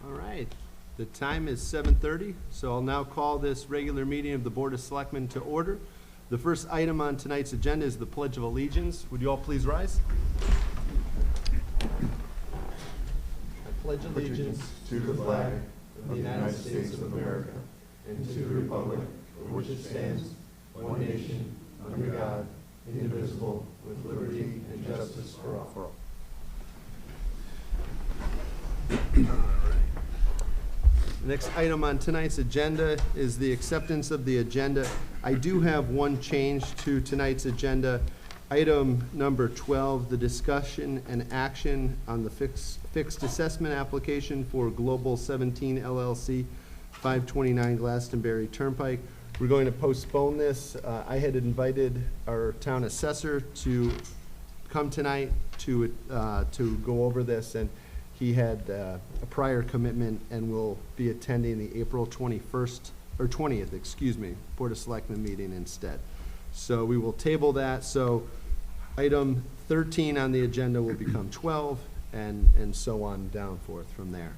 All right, the time is 7:30, so I'll now call this regular meeting of the Board of Selectmen to order. The first item on tonight's agenda is the Pledge of Allegiance. Would you all please rise? I pledge allegiance to the flag of the United States of America and to the republic for which it stands, one nation, under God, indivisible, with liberty and justice for all. The next item on tonight's agenda is the acceptance of the agenda. I do have one change to tonight's agenda. Item number 12, the discussion and action on the fixed assessment application for Global 17 LLC, 529 Glastonbury Turnpike. We're going to postpone this. I had invited our town assessor to come tonight to go over this, and he had a prior commitment and will be attending the April 21st, or 20th, excuse me, Board of Selectmen meeting instead. So we will table that. So item 13 on the agenda will become 12, and so on down forth from there.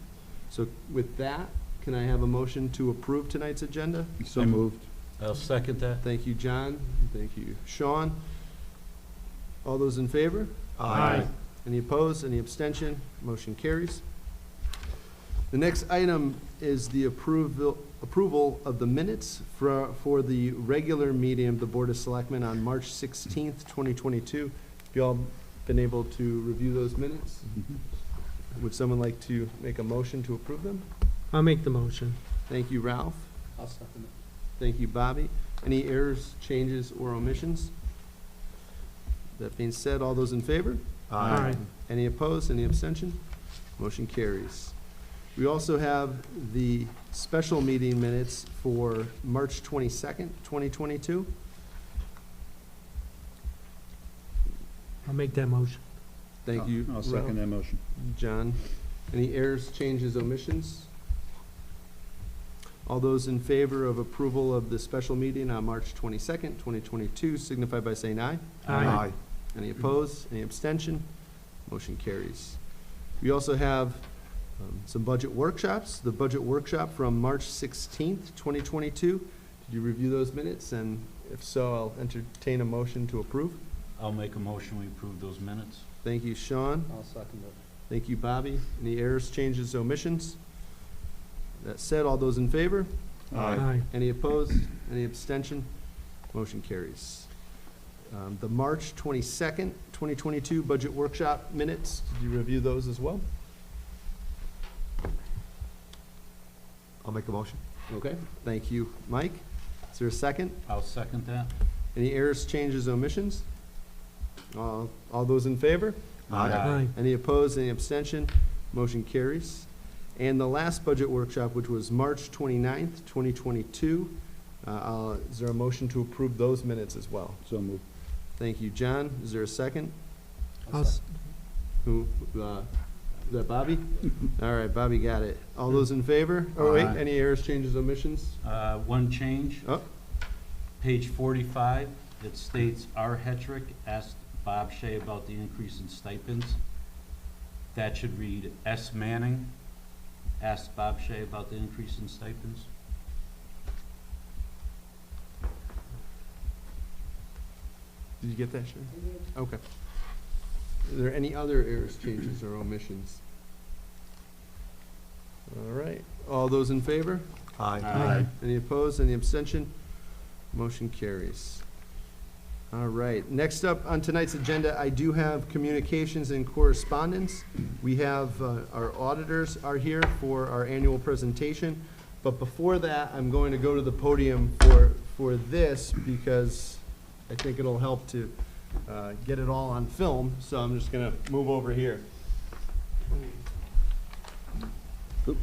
So with that, can I have a motion to approve tonight's agenda? So moved. I'll second that. Thank you, John. Thank you, Sean. All those in favor? Aye. Any opposed? Any abstention? Motion carries. The next item is the approval of the minutes for the regular meeting of the Board of Selectmen on March 16th, 2022. Have you all been able to review those minutes? Mm-hmm. Would someone like to make a motion to approve them? I'll make the motion. Thank you, Ralph. I'll second it. Thank you, Bobby. Any errors, changes, or omissions? That being said, all those in favor? Aye. Any opposed? Any abstention? Motion carries. We also have the special meeting minutes for March 22nd, 2022. I'll make that motion. Thank you, I'll second Ralph. that motion. John. Any errors, changes, omissions? All those in favor of approval of the special meeting on March 22nd, 2022 signify by saying aye. Aye. Any opposed? Any abstention? Motion carries. We also have some budget workshops. The budget workshop from March 16th, 2022. Did you review those minutes? And if so, I'll entertain a motion to approve. I'll make a motion, we approve those minutes. Thank you, Sean. I'll second it. Thank you, Bobby. Any errors, changes, omissions? That said, all those in favor? Aye. Any opposed? Any abstention? Motion carries. The March 22nd, 2022 budget workshop minutes, did you review those as well? I'll make a motion. Okay, thank you, Mike. Is there a second? I'll second that. Any errors, changes, omissions? All those in favor? Aye. Any opposed, any abstention? Motion carries. And the last budget workshop, which was March 29th, 2022, is there a motion to approve those minutes as well? So moved. Thank you, John. Is there a second? Who, is that Bobby? All right, Bobby got it. All those in favor? Oh, wait, Aye. any errors, changes, omissions? One change, Oh, page 45, it states R. Hetrick asked Bob Shea about the increase in stipends. That should read S. Manning asked Bob Shea about the increase in stipends. did you get that, Sharon? Okay. Are there any other errors, changes, or omissions? All right, all those in favor? Aye. Any opposed, any abstention? Motion carries. All right, next up on tonight's agenda, I do have communications and correspondence. We have, our auditors are here for our annual presentation. But before that, I'm going to go to the podium for this because I think it'll help to get it all on film. So I'm just gonna move over here. Oop.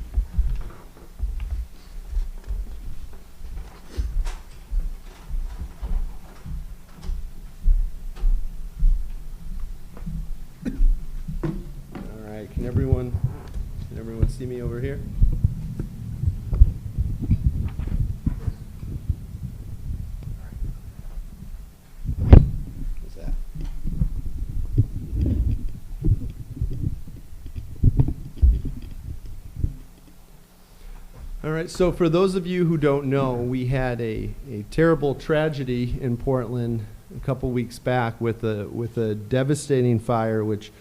All right, can everyone see me over here? What's that? All right, so for those of you who don't know, we had a terrible tragedy in Portland a couple weeks back with a devastating fire which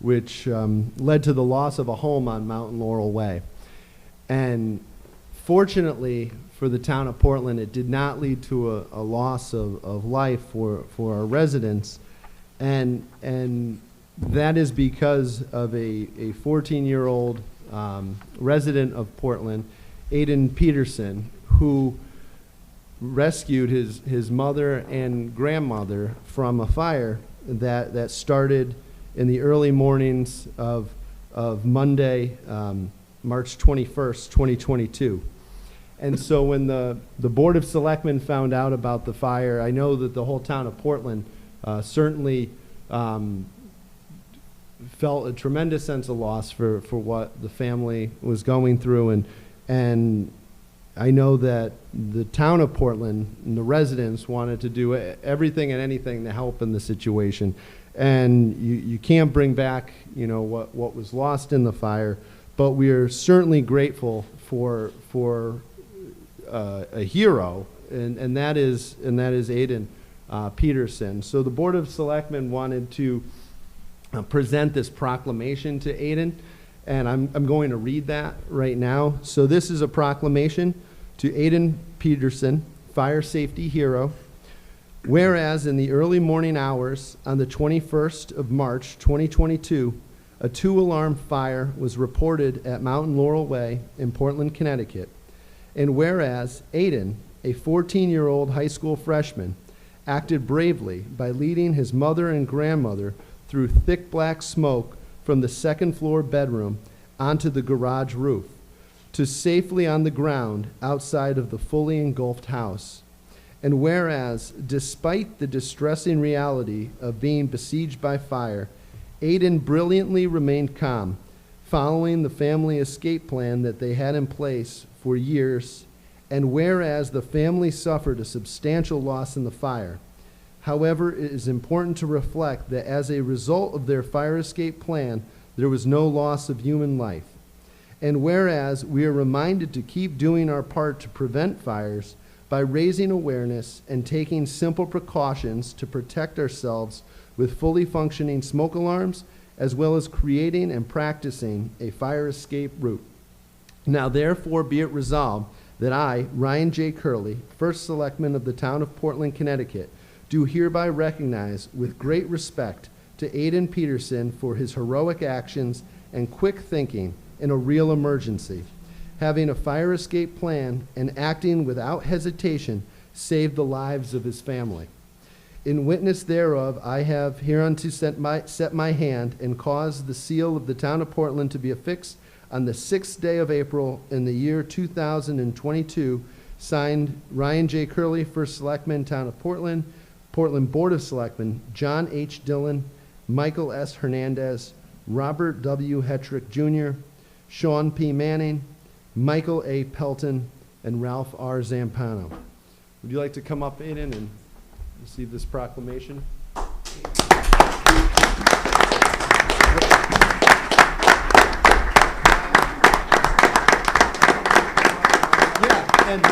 led to the loss of a home on Mountain Laurel Way. And fortunately for the town of Portland, it did not lead to a loss of life for our residents. And that is because of a 14-year-old resident of Portland, Aiden Peterson, who rescued his mother and grandmother from a fire that started in the early mornings of Monday, March 21st, 2022. And so when the Board of Selectmen found out about the fire, I know that the whole town of Portland certainly felt a tremendous sense of loss for what the family was going through. And I know that the town of Portland and the residents wanted to do everything and anything to help in the situation. And you can't bring back, what was lost in the fire, but we are certainly grateful for a hero, and that is Aiden Peterson. So the Board of Selectmen wanted to present this proclamation to Aiden, and I'm going to read that right now. So this is a proclamation to Aiden Peterson, fire safety hero. Whereas in the early morning hours on the 21st of March 2022, a 2-alarm fire was reported at Mountain Laurel Way in Portland, Connecticut. And whereas Aiden, a 14-year-old high school freshman, acted bravely by leading his mother and grandmother through thick black smoke from the second-floor bedroom onto the garage roof to safely on the ground outside of the fully engulfed house. And whereas, despite the distressing reality of being besieged by fire, Aiden brilliantly remained calm, following the family escape plan that they had in place for years, and whereas the family suffered a substantial loss in the fire. However, it is important to reflect that as a result of their fire escape plan, there was no loss of human life. And whereas we are reminded to keep doing our part to prevent fires by raising awareness and taking simple precautions to protect ourselves with fully functioning smoke alarms, as well as creating and practicing a fire escape route. Now therefore be it resolved that I, Ryan J. Curley, First Selectman of the Town of Portland, Connecticut, do hereby recognize with great respect to Aiden Peterson for his heroic actions and quick thinking in a real emergency. Having a fire escape plan and acting without hesitation saved the lives of his family. In witness thereof, I have hereunto set my hand and caused the seal of the town of Portland to be affixed on the 6th day of April in the year 2022, signed Ryan J. Curley, First Selectman, Town of Portland, Portland Board of Selectmen, John H. Dillon, Michael S. Hernandez, Robert W. Hetrick Jr., Sean P. Manning, Michael A. Pelton, and Ralph R. Zampano. Would you like to come up, Aiden, and receive this proclamation? Yeah, and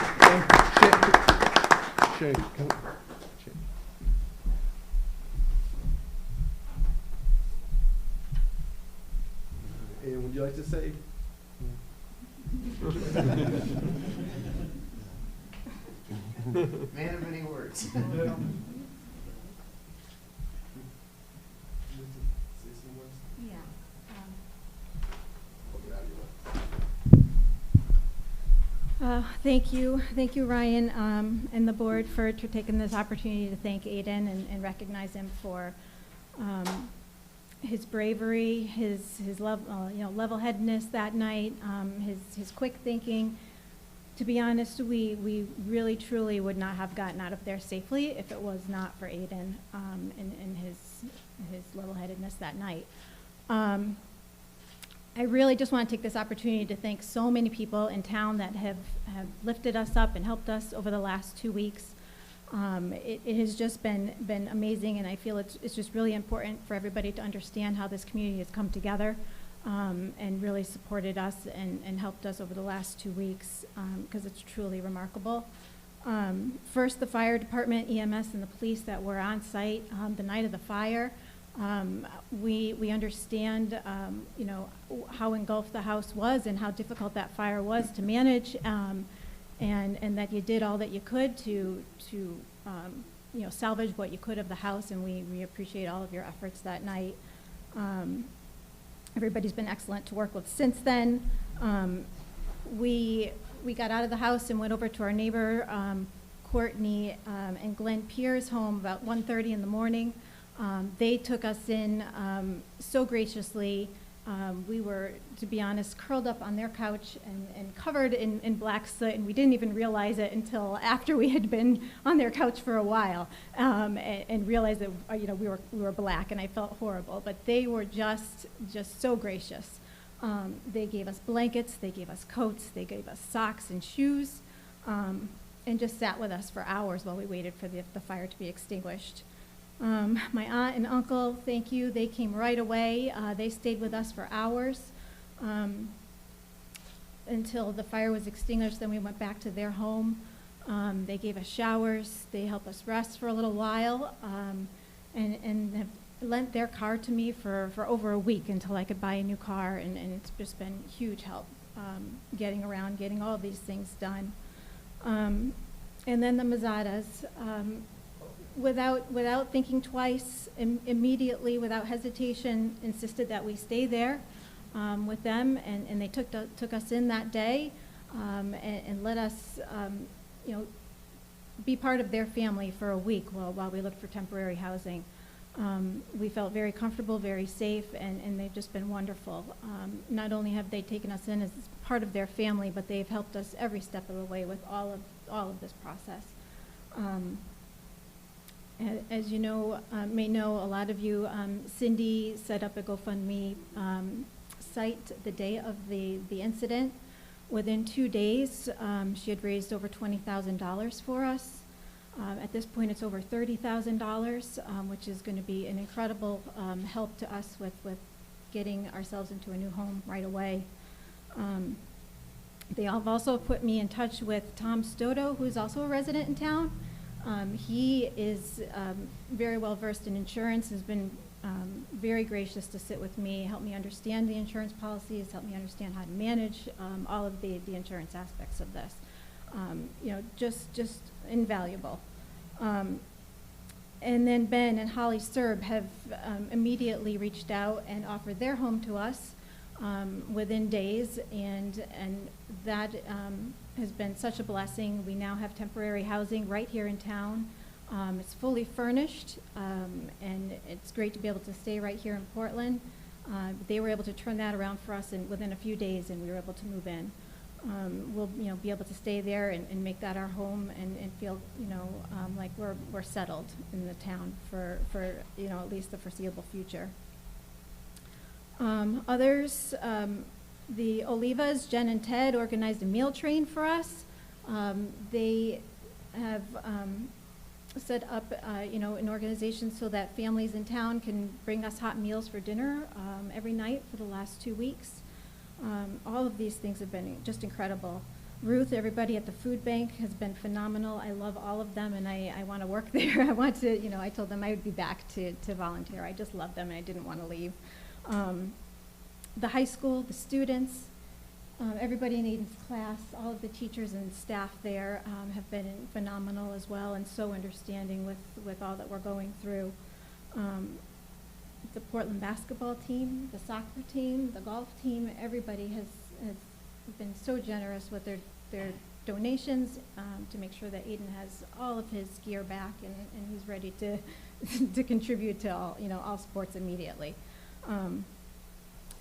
Shay, come. Shay. Aiden, would you like to say? Man of many words. Thank you, Ryan, and the board for taking this opportunity to thank Aiden and recognize him for his bravery, his level-headedness that night, his quick thinking. To be honest, we really truly would not have gotten out of there safely if it was not for Aiden and his level-headedness that night. I really just want to take this opportunity to thank so many people in town that have lifted us up and helped us over the last 2 weeks. It has just been amazing, and I feel it's just really important for everybody to understand how this community has come together and really supported us and helped us over the last 2 weeks, because it's truly remarkable. First, the fire department, EMS, and the police that were on site the night of the fire. We understand, how engulfed the house was and how difficult that fire was to manage, and that you did all that you could to salvage what you could of the house, and we appreciate all of your efforts that night. Everybody's been excellent to work with since then. We got out of the house and went over to our neighbor, Courtney and Glenn Pierre's home about 1:30 in the morning. They took us in so graciously. We were, to be honest, curled up on their couch and covered in black soot, and we didn't even realize it until after we had been on their couch for a while, and realized that we were black, and I felt horrible. But they were just so gracious. They gave us blankets, they gave us coats, they gave us socks and shoes, and just sat with us for hours while we waited for the fire to be extinguished. My aunt and uncle, thank you. They came right away. They stayed with us for hours until the fire was extinguished. Then we went back to their home. They gave us showers. They helped us rest for a little while, and have lent their car to me for over a week until I could buy a new car. And it's just been huge help getting around, getting all of these things done. And then the Mazzadas. Without thinking twice, immediately, without hesitation, insisted that we stay there with them, and they took us in that day and let us, be part of their family for a week while we looked for temporary housing. We felt very comfortable, very safe, and they've just been wonderful. Not only have they taken us in as part of their family, but they've helped us every step of the way with all of this process. As you may know, a lot of you, Cindy set up a GoFundMe site the day of the incident. Within 2 days, she had raised over $20,000 for us. At this point, it's over $30,000, which is going to be an incredible help to us with getting ourselves into a new home right away. They have also put me in touch with Tom Stoto, who's also a resident in town. He is very well versed in insurance, has been very gracious to sit with me, help me understand the insurance policies, help me understand how to manage all of the insurance aspects of this. Just invaluable. And then Ben and Holly Serb have immediately reached out and offered their home to us within days, and that has been such a blessing. We now have temporary housing right here in town. It's fully furnished, and it's great to be able to stay right here in Portland. They were able to turn that around for us within a few days, and we were able to move in. We'll be able to stay there and make that our home, and feel like we're settled in the town for at least the foreseeable future. Others, the Olivas, Jen and Ted, organized a meal train for us. They have set up an organization so that families in town can bring us hot meals for dinner every night for the last 2 weeks. All of these things have been just incredible. Ruth, everybody at the food bank has been phenomenal. I love all of them, and I want to work there. I want to, I told them I would be back to volunteer. I just love them, and I didn't want to leave. The high school, the students, everybody in Aiden's class, all of the teachers and staff there have been phenomenal as well, and so understanding with all that we're going through. The Portland basketball team, the soccer team, the golf team, everybody has been so generous with their donations to make sure that Aiden has all of his gear back and he's ready to to contribute to all, all sports immediately.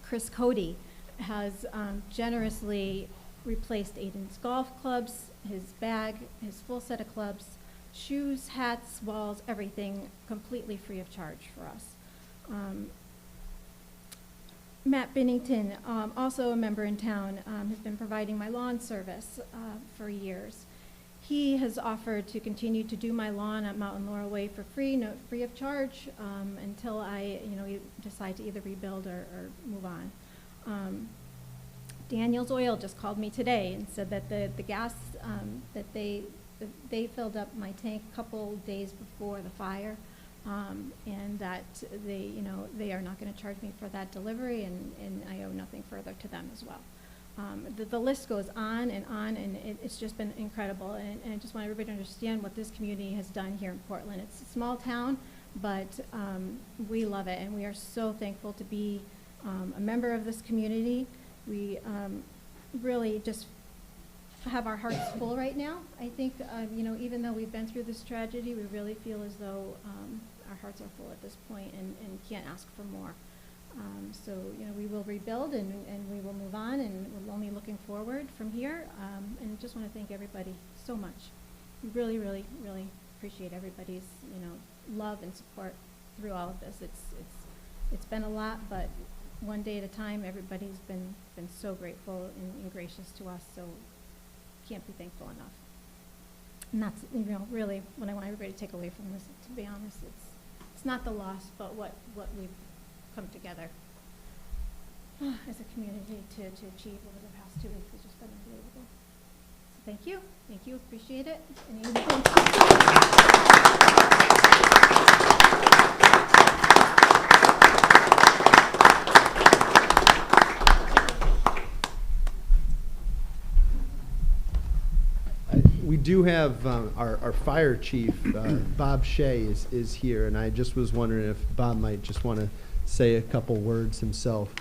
Chris Cody has generously replaced Aiden's golf clubs, his bag, his full set of clubs, shoes, hats, walls, everything completely free of charge for us. Matt Binnington, also a member in town, has been providing my lawn service for years. He has offered to continue to do my lawn at Mountain Laurel Way for free, free of charge, until I, decide to either rebuild or move on. Daniel's Oil just called me today and said that the gas that they filled up my tank a couple days before the fire, and that they are not going to charge me for that delivery, and I owe nothing further to them as well. The list goes on, and it's just been incredible, and I just want everybody to understand what this community has done here in Portland. It's a small town, but we love it, and we are so thankful to be a member of this community. We really just have our hearts full right now. I think, even though we've been through this tragedy, we really feel as though our hearts are full at this point and can't ask for more. So, we will rebuild and we will move on, and we're only looking forward from here. And just want to thank everybody so much. We really, really, really appreciate everybody's, love and support through all of this. It's been a lot, but one day at a time. Everybody's been so grateful and gracious to us, so can't be thankful enough. And that's, really what I want everybody to take away from this, to be honest. It's not the loss, but what we've come together as a community to achieve over the past 2 weeks has just been unbelievable. So thank you, appreciate it. We do have our fire chief, Bob Shea, is here, and I just was wondering if Bob might just want to say a couple words himself.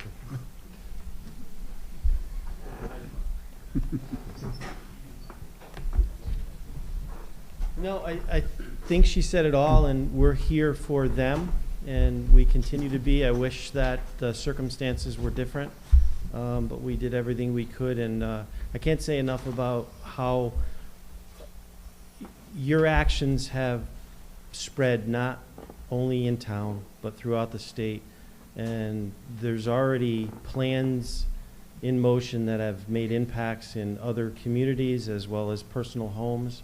No, I think she said it all, and we're here for them, and we continue to be. I wish that the circumstances were different, but we did everything we could, and I can't say enough about how your actions have spread not only in town, but throughout the state. And there's already plans in motion that have made impacts in other communities as well as personal homes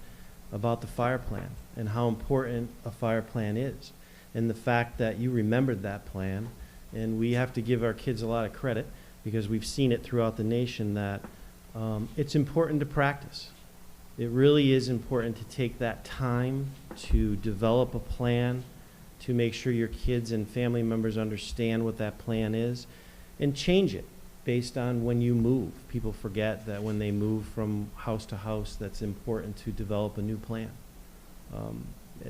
about the fire plan and how important a fire plan is. And the fact that you remembered that plan, and we have to give our kids a lot of credit because we've seen it throughout the nation that it's important to practice. It really is important to take that time to develop a plan, to make sure your kids and family members understand what that plan is, and change it based on when you move. People forget that when they move from house to house, that's important to develop a new plan.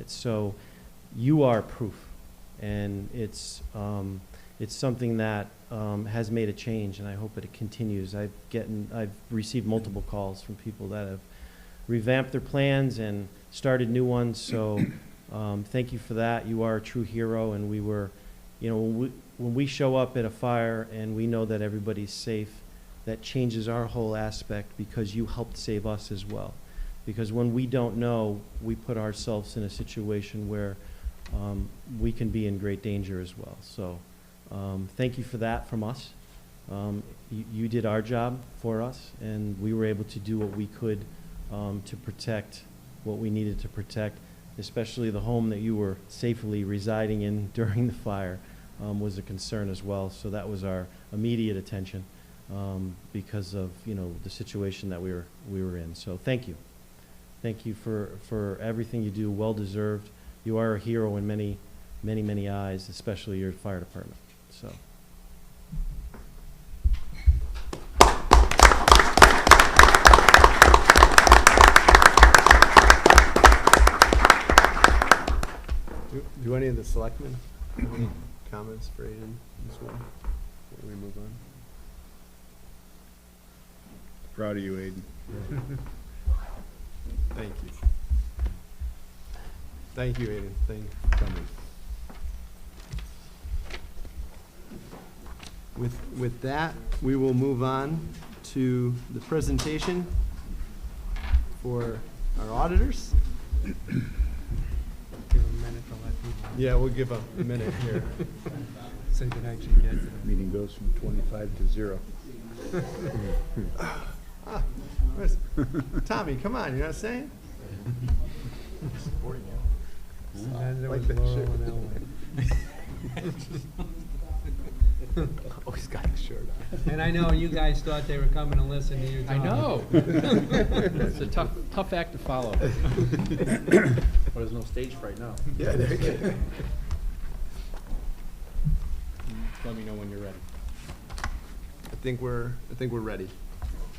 So you are proof, and it's something that has made a change, and I hope it continues. I've received multiple calls from people that have revamped their plans and started new ones, so thank you for that. You are a true hero, and we were, when we show up at a fire and we know that everybody's safe, that changes our whole aspect because you helped save us as well. Because when we don't know, we put ourselves in a situation where we can be in great danger as well. So thank you for that from us. You did our job for us, and we were able to do what we could to protect what we needed to protect, especially the home that you were safely residing in during the fire was a concern as well. So that was our immediate attention because of the situation that we were in. So thank you. Thank you for everything you do. Well deserved. You are a hero in many, many, many eyes, especially your fire department. So. Do any of the selectmen have any comments for Aiden as well before we move on? Proud of you, Aiden. Thank you. Thank you, Aiden. Thank you for coming. With that, we will move on to the presentation for our auditors. Give him a minute to let people Yeah, we'll give a minute here. say good night to you guys. Meeting goes from 25 to 0. Tommy, come on, you're not saying? And there Like was that Laurel shirt. and Ellen. Oh, he's got his shirt on. And I know you guys thought they were coming to listen to you talk. I know. It's a tough act to follow. Well, there's no stage fright now. Yeah, there you go. Let me know when you're ready. I think we're ready.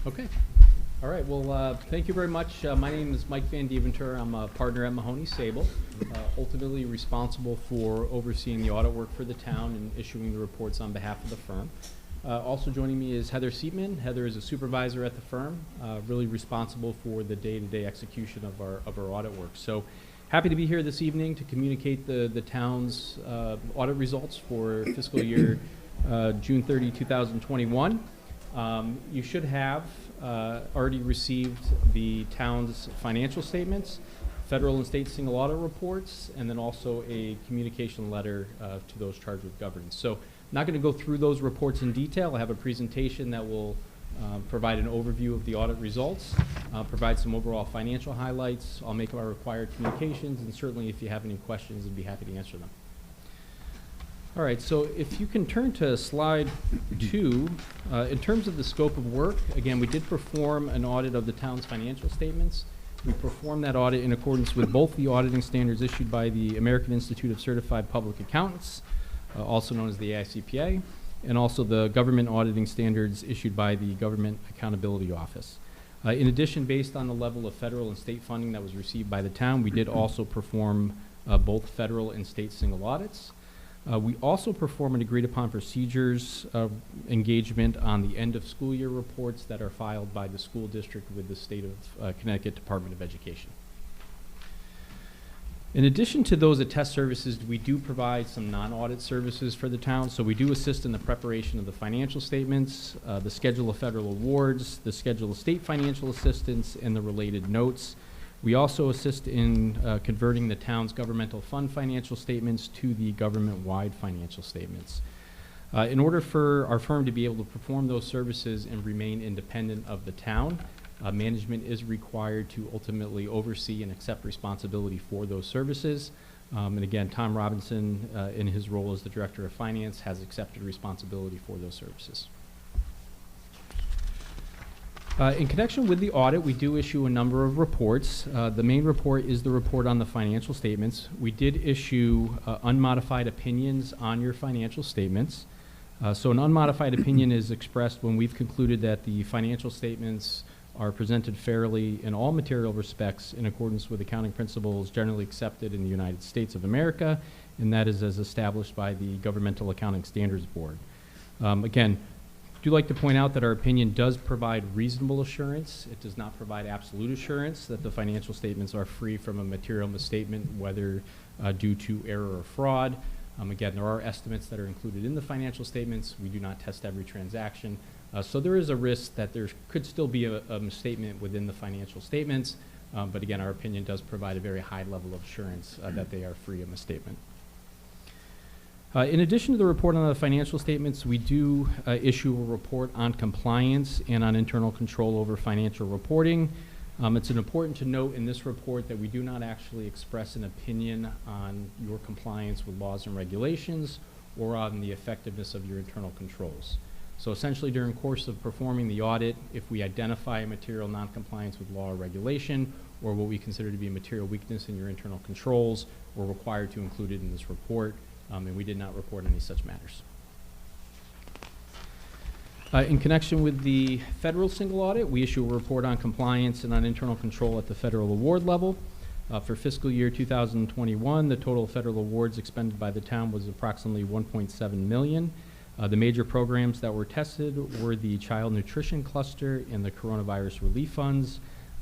Okay. All right, well, thank you very much. My name is Mike Van Deventer. I'm a partner at Mahoney Sable, ultimately responsible for overseeing the audit work for the town and issuing the reports on behalf of the firm. Also joining me is Heather Seatman. Heather is a supervisor at the firm, really responsible for the day-to-day execution of our audit work. So happy to be here this evening to communicate the town's audit results for fiscal year June 30, 2021. You should have already received the town's financial statements, federal and state single audit reports, and then also a communication letter to those charged with governance. So I'm not going to go through those reports in detail. I have a presentation that will provide an overview of the audit results, provide some overall financial highlights. I'll make our required communications, and certainly if you have any questions, I'd be happy to answer them. All right, so if you can turn to slide 2, in terms of the scope of work, again, we did perform an audit of the town's financial statements. We performed that audit in accordance with both the auditing standards issued by the American Institute of Certified Public Accountants, also known as the AICPA, and also the government auditing standards issued by the Government Accountability Office. In addition, based on the level of federal and state funding that was received by the town, we did also perform both federal and state single audits. We also perform an agreed-upon procedures engagement on the end-of-school year reports that are filed by the school district with the state of Connecticut Department of Education. In addition to those attest services, we do provide some non-audit services for the town. So we do assist in the preparation of the financial statements, the schedule of federal awards, the schedule of state financial assistance, and the related notes. We also assist in converting the town's governmental fund financial statements to the government-wide financial statements. In order for our firm to be able to perform those services and remain independent of the town, management is required to ultimately oversee and accept responsibility for those services. And again, Tom Robinson, in his role as the Director of Finance, has accepted responsibility for those services. In connection with the audit, we do issue a number of reports. The main report is the report on the financial statements. We did issue unmodified opinions on your financial statements. So an unmodified opinion is expressed when we've concluded that the financial statements are presented fairly in all material respects in accordance with accounting principles generally accepted in the United States of America, and that is as established by the Governmental Accounting Standards Board. Again, I do like to point out that our opinion does provide reasonable assurance. It does not provide absolute assurance that the financial statements are free from a material misstatement, whether due to error or fraud. Again, there are estimates that are included in the financial statements. We do not test every transaction. So there is a risk that there could still be a misstatement within the financial statements. But again, our opinion does provide a very high level of assurance that they are free of misstatement. In addition to the report on the financial statements, we do issue a report on compliance and on internal control over financial reporting. It's important to note in this report that we do not actually express an opinion on your compliance with laws and regulations or on the effectiveness of your internal controls. So essentially, during the course of performing the audit, if we identify a material noncompliance with law or regulation, or what we consider to be a material weakness in your internal controls, we're required to include it in this report. And we did not report any such matters. In connection with the federal single audit, we issue a report on compliance and on internal control at the federal award level. For fiscal year 2021, the total federal awards expended by the town was approximately $1.7 million. The major programs that were tested were the Child Nutrition Cluster and the Coronavirus Relief Funds.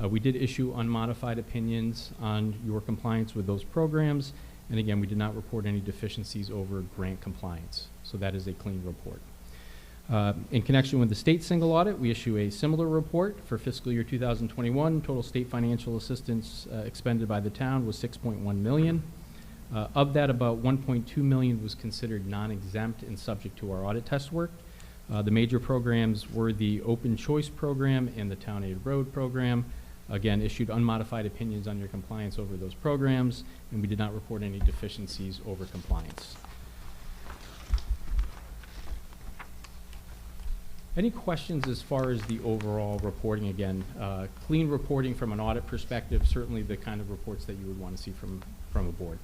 We did issue unmodified opinions on your compliance with those programs, and again, we did not report any deficiencies over grant compliance, so that is a clean report. In connection with the state single audit, we issue a similar report for fiscal year 2021. Total state financial assistance expended by the town was $6.1 million. Of that, about $1.2 million was considered non-exempt and subject to our audit test work. The major programs were the Open Choice Program and the Town Aid Road Program. Again, issued unmodified opinions on your compliance over those programs, and we did not report any deficiencies over compliance. Any questions as far as the overall reporting? Again, clean reporting from an audit perspective, certainly the kind of reports that you would want to see from a board.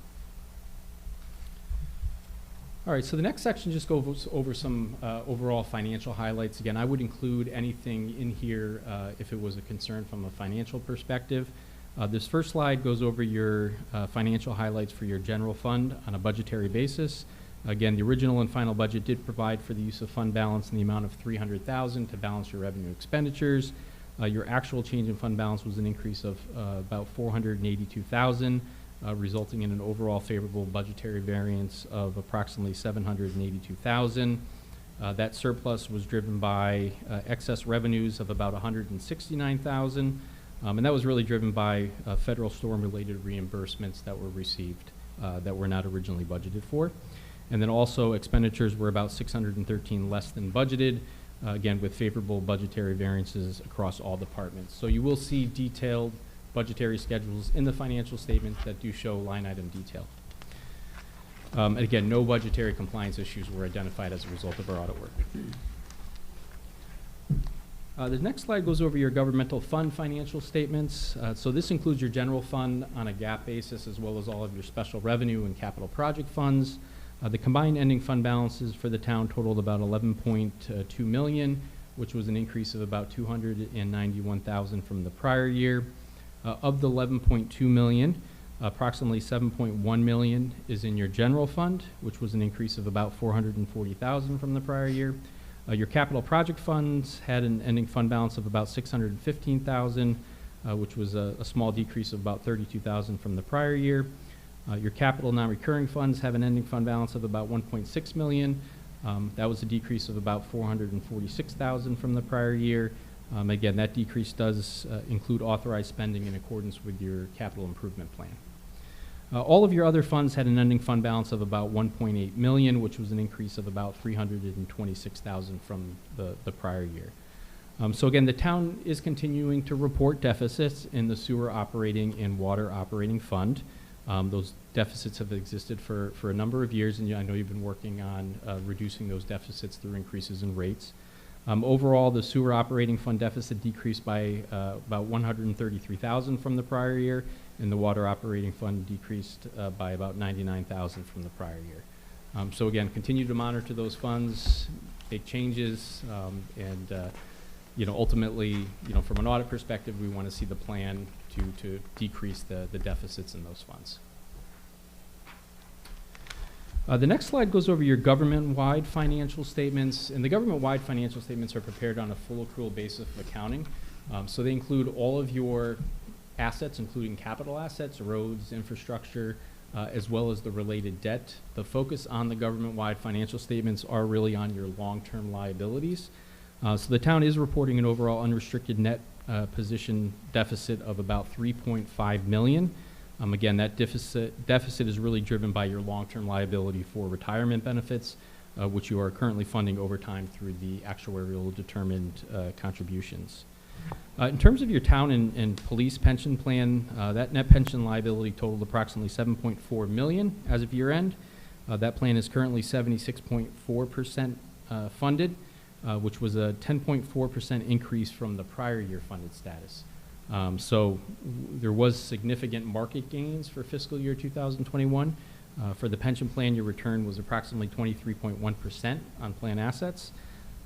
All right, so the next section just goes over some overall financial highlights. Again, I would include anything in here if it was a concern from a financial perspective. This first slide goes over your financial highlights for your general fund on a budgetary basis. Again, the original and final budget did provide for the use of fund balance in the amount of $300,000 to balance your revenue expenditures. Your actual change in fund balance was an increase of about $482,000, resulting in an overall favorable budgetary variance of approximately $782,000. That surplus was driven by excess revenues of about $169,000, and that was really driven by federal storm-related reimbursements that were received that were not originally budgeted for. And then also expenditures were about $613 less than budgeted, again with favorable budgetary variances across all departments. So you will see detailed budgetary schedules in the financial statements that do show line item detail. And again, no budgetary compliance issues were identified as a result of our audit work. The next slide goes over your governmental fund financial statements. So this includes your general fund on a GAAP basis, as well as all of your special revenue and capital project funds. The combined ending fund balances for the town totaled about $11.2 million, which was an increase of about $291,000 from the prior year. Of the $11.2 million, approximately $7.1 million is in your general fund, which was an increase of about $440,000 from the prior year. Your capital project funds had an ending fund balance of about $615,000, which was a small decrease of about $32,000 from the prior year. Your capital non-recurring funds have an ending fund balance of about $1.6 million. That was a decrease of about $446,000 from the prior year. Again, that decrease does include authorized spending in accordance with your capital improvement plan. All of your other funds had an ending fund balance of about $1.8 million, which was an increase of about $326,000 from the prior year. So again, the town is continuing to report deficits in the sewer operating and water operating fund. Those deficits have existed for a number of years, and I know you've been working on reducing those deficits through increases in rates. Overall, the sewer operating fund deficit decreased by about $133,000 from the prior year, and the water operating fund decreased by about $99,000 from the prior year. So again, continue to monitor those funds, make changes, and ultimately, from an audit perspective, we want to see the plan to decrease the deficits in those funds. The next slide goes over your government-wide financial statements, and the government-wide financial statements are prepared on a full accrual basis of accounting. So they include all of your assets, including capital assets, roads, infrastructure, as well as the related debt. The focus on the government-wide financial statements are really on your long-term liabilities. So the town is reporting an overall unrestricted net position deficit of about $3.5 million. Again, that deficit is really driven by your long-term liability for retirement benefits, which you are currently funding over time through the actuarial determined contributions. In terms of your town and police pension plan, that net pension liability totaled approximately $7.4 million as of year end. That plan is currently 76.4% funded, which was a 10.4% increase from the prior year funded status. So there was significant market gains for fiscal year 2021. For the pension plan, your return was approximately 23.1% on plan assets.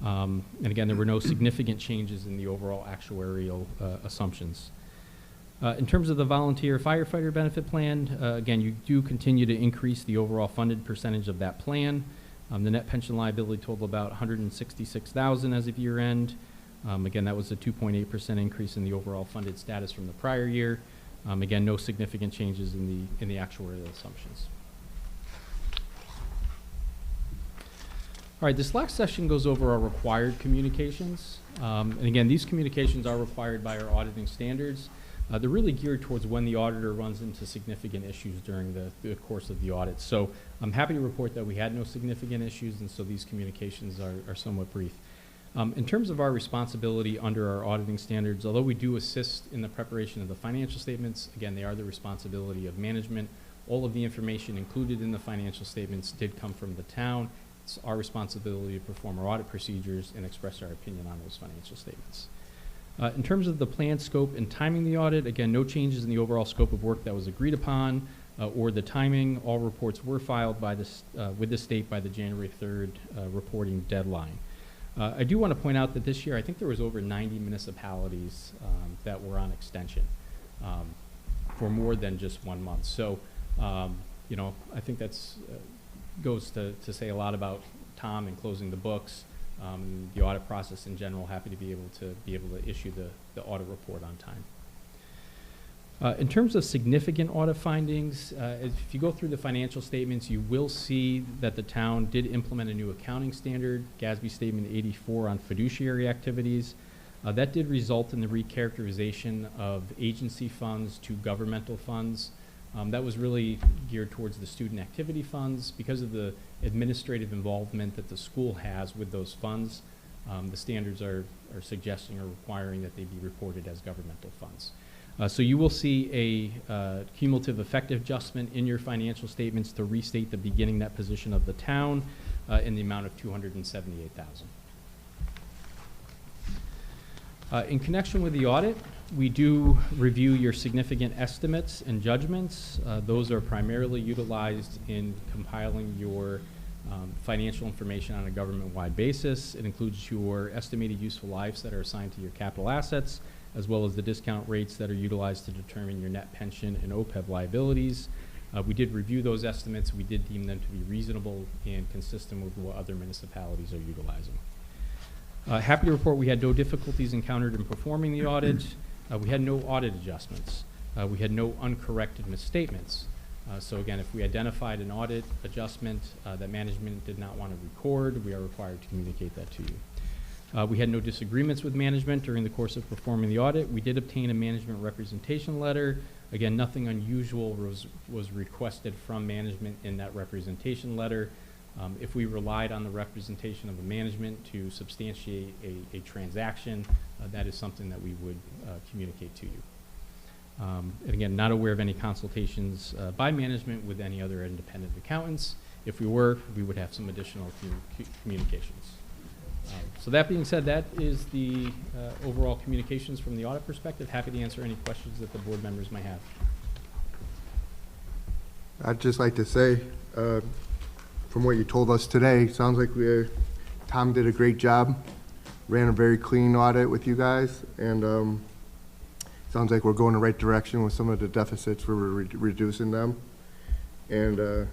And again, there were no significant changes in the overall actuarial assumptions. In terms of the volunteer firefighter benefit plan, again, you do continue to increase the overall funded percentage of that plan. The net pension liability totaled about $166,000 as of year end. Again, that was a 2.8% increase in the overall funded status from the prior year. Again, no significant changes in the actuarial assumptions. All right, this last session goes over our required communications. And again, these communications are required by our auditing standards. They're really geared towards when the auditor runs into significant issues during the course of the audit. So I'm happy to report that we had no significant issues, and so these communications are somewhat brief. In terms of our responsibility under our auditing standards, although we do assist in the preparation of the financial statements, again, they are the responsibility of management. All of the information included in the financial statements did come from the town. It's our responsibility to perform our audit procedures and express our opinion on those financial statements. In terms of the plan, scope, and timing of the audit, again, no changes in the overall scope of work that was agreed upon or the timing. All reports were filed by with the state by the January 3rd reporting deadline. I do want to point out that this year, I think there was over 90 municipalities that were on extension for more than just 1 month. So, you know, I think that's goes to say a lot about Tom and closing the books, the audit process in general. Happy to be able to issue the audit report on time. In terms of significant audit findings, if you go through the financial statements, you will see that the town did implement a new accounting standard, GASB Statement 84 on fiduciary activities. That did result in the recharacterization of agency funds to governmental funds. That was really geared towards the student activity funds. Because of the administrative involvement that the school has with those funds, the standards are suggesting or requiring that they be reported as governmental funds. So you will see a cumulative effective adjustment in your financial statements to restate the beginning net position of the town in the amount of $278,000. In connection with the audit, we do review your significant estimates and judgments. Those are primarily utilized in compiling your financial information on a government-wide basis. It includes your estimated useful lives that are assigned to your capital assets, as well as the discount rates that are utilized to determine your net pension and OPEB liabilities. We did review those estimates. We did deem them to be reasonable and consistent with what other municipalities are utilizing. Happy to report we had no difficulties encountered in performing the audit. We had no audit adjustments. We had no uncorrected misstatements. So again, if we identified an audit adjustment that management did not want to record, we are required to communicate that to you. We had no disagreements with management during the course of performing the audit. We did obtain a management representation letter. Again, nothing unusual was requested from management in that representation letter. If we relied on the representation of the management to substantiate a transaction, that is something that we would communicate to you. And again, not aware of any consultations by management with any other independent accountants. If we were, we would have some additional communications. So that being said, that is the overall communications from the audit perspective. Happy to answer any questions that the board members might have. I'd just like to say, from what you told us today, sounds like Tom did a great job, ran a very clean audit with you guys, and sounds like we're going the right direction with some of the deficits. We're reducing them. And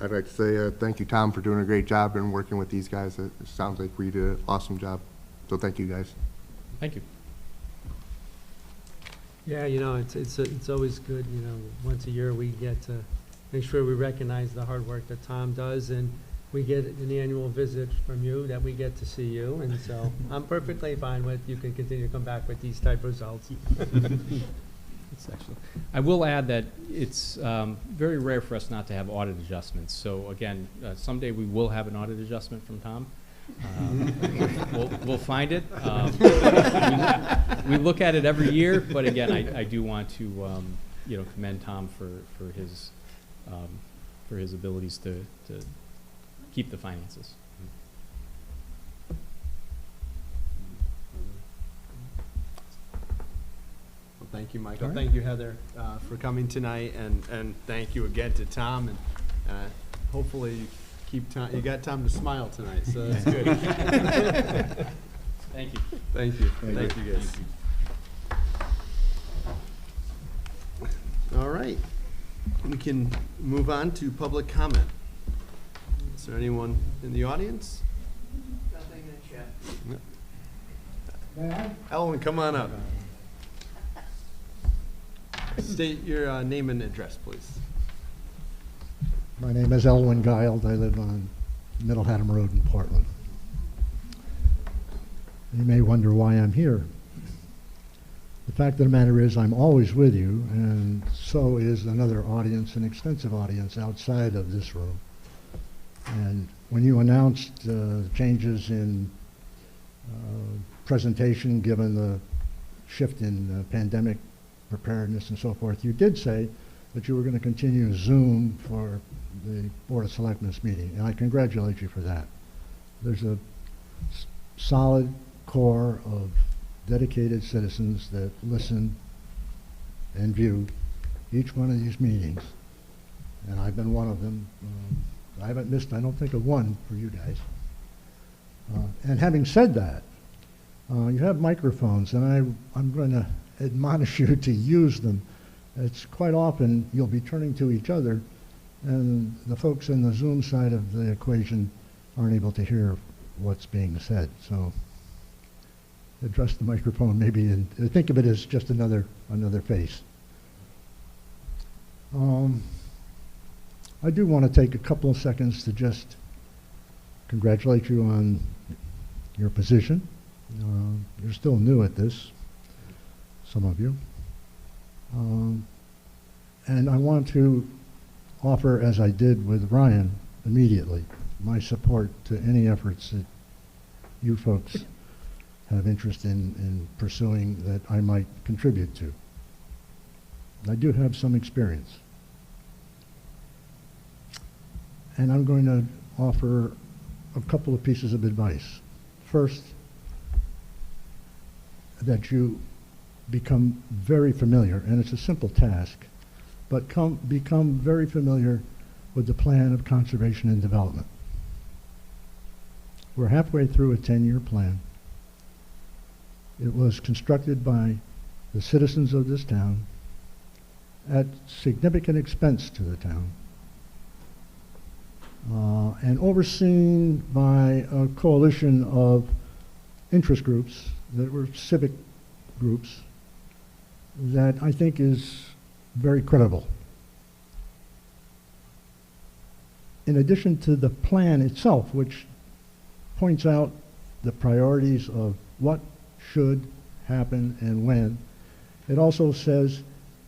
I'd like to say thank you, Tom, for doing a great job and working with these guys. It sounds like we did an awesome job. So thank you, guys. Thank you. Yeah, you know, it's always good, you know, once a year we get to make sure we recognize the hard work that Tom does, and we get an annual visit from you that we get to see you, and so I'm perfectly fine with you can continue to come back with these type results. It's excellent. I will add that it's very rare for us not to have audit adjustments. So again, someday we will have an audit adjustment from Tom. We'll find it. We look at it every year, but again, I do want to you know, commend Tom for his abilities to keep the finances. Well, thank you, Michael. All right. Thank you, Heather, for coming tonight, and thank you again to Tom. And hopefully you keep Tom. You got Tom to smile tonight, so that's good. Thank you. Thank you. Thank you, guys. All right, we can move on to public comment. Is there anyone in the audience? Nothing in the chat. No. Elwin, come on up. State your name and address, please. My name is Elwin Guild. I live on Middle Haddam Road in Portland. You may wonder why I'm here. The fact of the matter is I'm always with you, and so is another audience, an extensive audience outside of this room. And when you announced changes in presentation, given the shift in pandemic preparedness and so forth, you did say that you were going to continue Zoom for the Board of Selectmen's meeting, and I congratulate you for that. There's a solid core of dedicated citizens that listen and view each one of these meetings, and I've been one of them. I haven't missed, I don't think, of one for you guys. And having said that, you have microphones, and I'm going to admonish you to use them. It's quite often you'll be turning to each other, and the folks in the Zoom side of the equation aren't able to hear what's being said. So address the microphone maybe, and think of it as just another face. I do want to take a couple of seconds to just congratulate you on your position. You're still new at this, some of you. And I want to offer, as I did with Ryan immediately, my support to any efforts that you folks have interest in pursuing that I might contribute to. I do have some experience. And I'm going to offer a couple of pieces of advice. First, that you become very familiar, and it's a simple task, but become very familiar with the plan of conservation and development. We're halfway through a 10-year plan. It was constructed by the citizens of this town at significant expense to the town, and overseen by a coalition of interest groups that were civic groups that I think is very credible. In addition to the plan itself, which points out the priorities of what should happen and when, it also says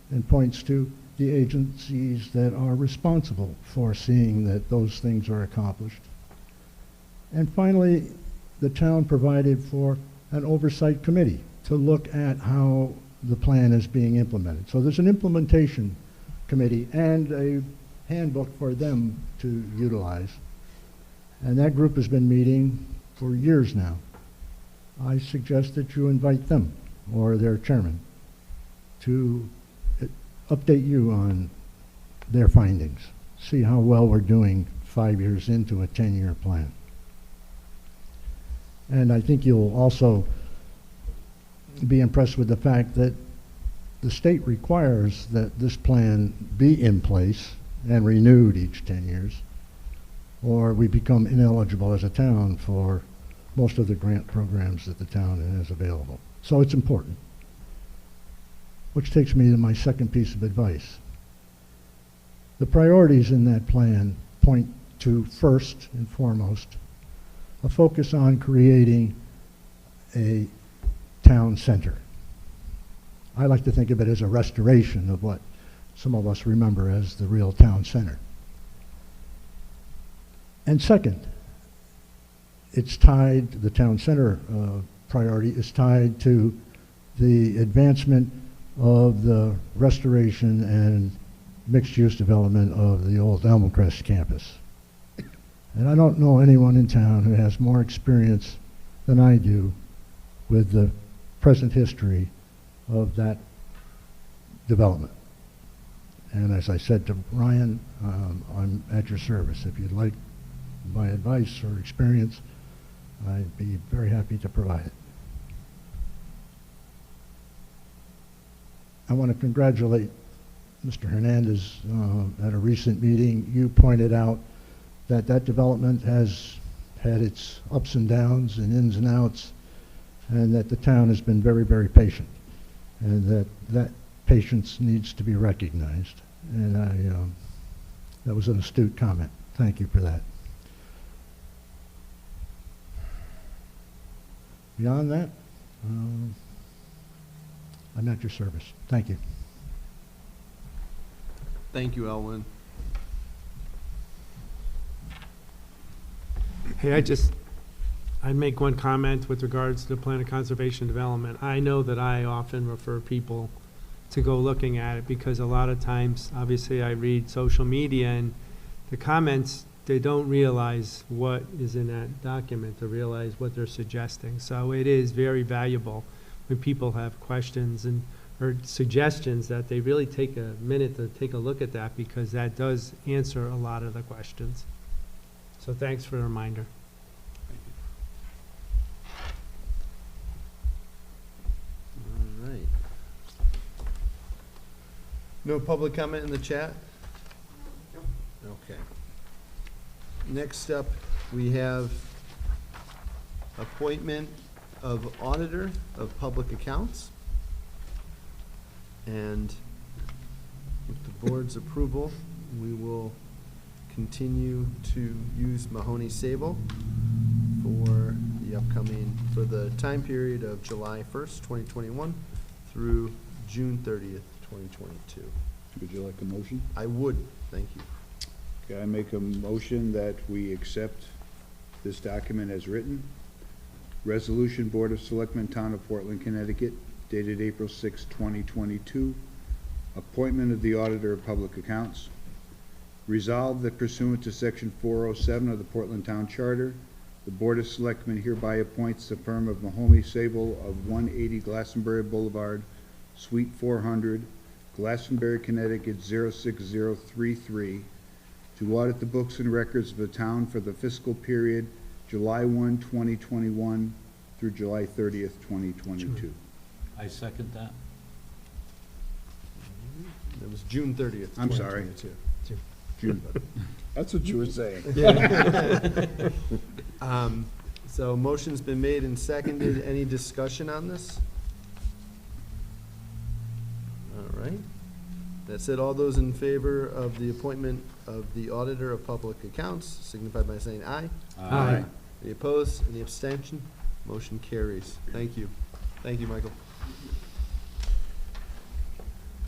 and points to the agencies that are responsible for seeing that those things are accomplished. And finally, the town provided for an oversight committee to look at how the plan is being implemented. So there's an implementation committee and a handbook for them to utilize. And that group has been meeting for years now. I suggest that you invite them or their chairman to update you on their findings, see how well we're doing 5 years into a 10-year plan. And I think you'll also be impressed with the fact that the state requires that this plan be in place and renewed each 10 years, or we become ineligible as a town for most of the grant programs that the town has available. So it's important. Which takes me to my second piece of advice. The priorities in that plan point to, first and foremost, a focus on creating a town center. I like to think of it as a restoration of what some of us remember as the real town center. And second, it's tied, the town center priority is tied to the advancement of the restoration and mixed-use development of the old Elmcrest campus. And I don't know anyone in town who has more experience than I do with the present history of that development. And as I said to Ryan, I'm at your service. If you'd like my advice or experience, I'd be very happy to provide it. I want to congratulate Mr. Hernandez. At a recent meeting, you pointed out that that development has had its ups and downs and ins and outs, and that the town has been very, very patient, and that patience needs to be recognized. And that was an astute comment. Thank you for that. Beyond that, I'm at your service. Thank you. Thank you, Elwin. Hey, I'd make one comment with regards to the Plan of Conservation Development. I know that I often refer people to go looking at it because a lot of times, obviously, I read social media and the comments, they don't realize what is in that document to realize what they're suggesting. So it is very valuable when people have questions or suggestions that they really take a minute to take a look at that, because that does answer a lot of the questions. So thanks for the reminder. All right. No public comment in the chat? Okay. Next up, we have appointment of Auditor of Public Accounts. And with the board's approval, we will continue to use Mahoney Sable for the time period of July 1st, 2021 through June 30th, 2022. Would you like a motion? I would, thank you. Okay, I make a motion that we accept this document as written. Resolution, Board of Selectmen, Town of Portland, Connecticut, dated April 6, 2022. Appointment of the Auditor of Public Accounts. Resolved that pursuant to Section 407 of the Portland Town Charter, the Board of Selectmen hereby appoints the firm of Mahoney Sable of 180 Glastonbury Boulevard, Suite 400, Glastonbury, Connecticut 06033, to audit the books and records of the town for the fiscal period July 1, 2021 through July 30th, 2022. I second that. It was June 30th, I'm sorry. 2022. June. That's what you were saying. So motion's been made and seconded. Any discussion on this? All right. That's it. All those in favor of the appointment of the Auditor of Public Accounts signify by saying aye. Aye. Any opposed? Any abstention? Motion carries. Thank you. Thank you, Michael.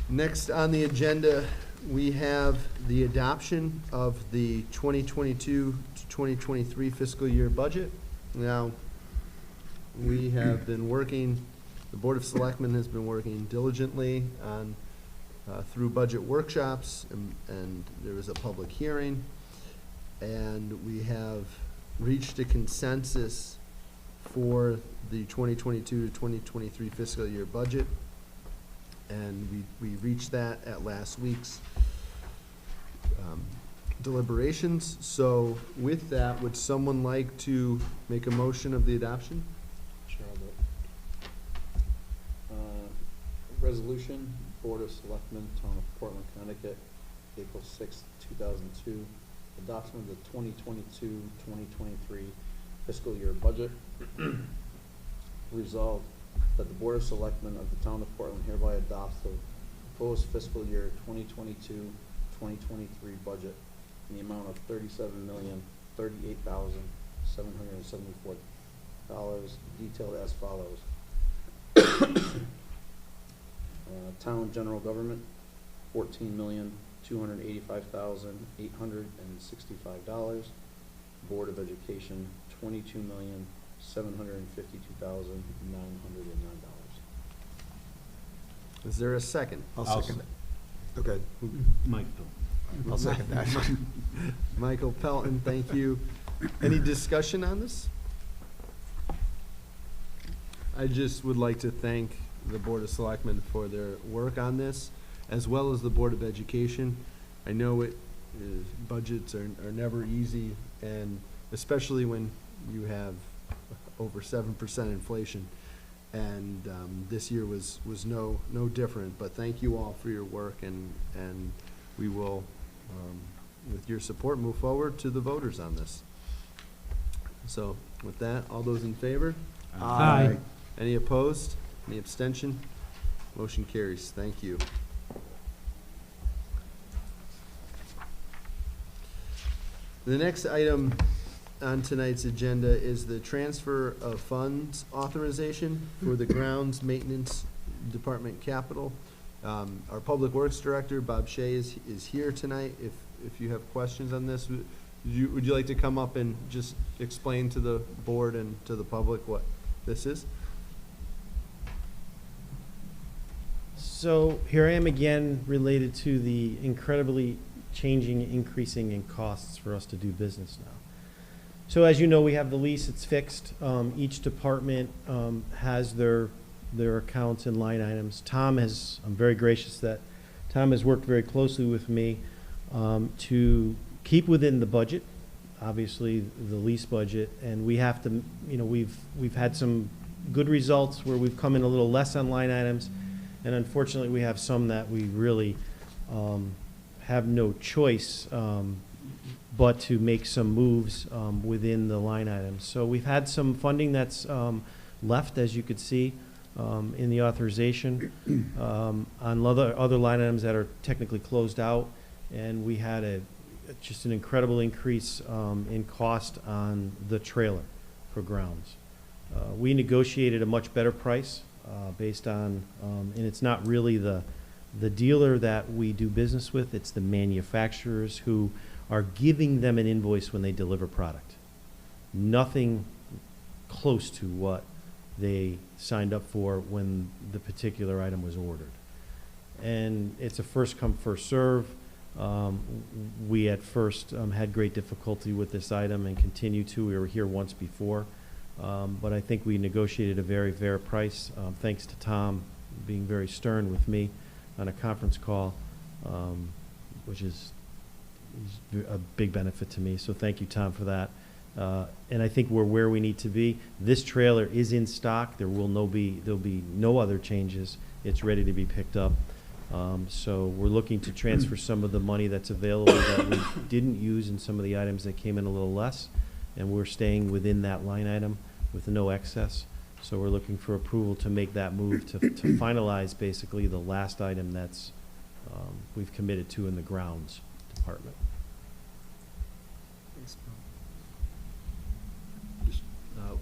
Next on the agenda, we have the adoption of the 2022 to 2023 fiscal year budget. Now, we have been working, the Board of Selectmen has been working diligently on through budget workshops, and there was a public hearing, and we have reached a consensus for the 2022 to 2023 fiscal year budget, and we reached that at last week's deliberations. So with that, would someone like to make a motion of the adoption? Sure, I'll do it. Resolution, Board of Selectmen, Town of Portland, Connecticut, April 6, 2002, adoption of the 2022-2023 fiscal year budget. Resolved that the Board of Selectmen of the Town of Portland hereby adopts the proposed fiscal year 2022-2023 budget in the amount of $37,038,774, detailed as follows. Town general government, $14,285,865. Board of Education, $22,752,909. Is there a second? I'll second it. Okay. Mike, I'll second that. Michael Pelton, thank you. Any discussion on this? I just would like to thank the Board of Selectmen for their work on this, as well as the Board of Education. I know budgets are never easy, and especially when you have over 7% inflation. And this year was no different, but thank you all for your work, and we will, with your support, move forward to the voters on this. So with that, all those in favor? Aye. Any opposed? Any abstention? Motion carries. Thank you. The next item on tonight's agenda is the transfer of funds authorization for the grounds maintenance department capital. Our Public Works Director, Bob Shea, is here tonight. If you have questions on this, would you like to come up and just explain to the board and to the public what this is? So here I am again related to the incredibly increasing in costs for us to do business now. So as you know, we have the lease, it's fixed. Each department has their accounts and line items. I'm very gracious that Tom has worked very closely with me to keep within the budget, obviously the lease budget, and we have to, we've had some good results where we've come in a little less on line items, and unfortunately we have some that we really have no choice but to make some moves within the line items. So we've had some funding that's left, as you could see, in the authorization on other line items that are technically closed out, and we had just an incredible increase in cost on the trailer for grounds. We negotiated a much better price based on, and it's not really the dealer that we do business with, it's the manufacturers who are giving them an invoice when they deliver product. Nothing close to what they signed up for when the particular item was ordered. And it's a first come, first serve. We at first had great difficulty with this item and continue to. We were here once before. But I think we negotiated a very fair price, thanks to Tom being very stern with me on a conference call, which is a big benefit to me. So thank you, Tom, for that. And I think we're where we need to be. This trailer is in stock. There'll be no other changes. It's ready to be picked up. So we're looking to transfer some of the money that's available that we didn't use in some of the items that came in a little less, and we're staying within that line item with no excess. So we're looking for approval to make that move to finalize basically the last item that's we've committed to in the grounds department.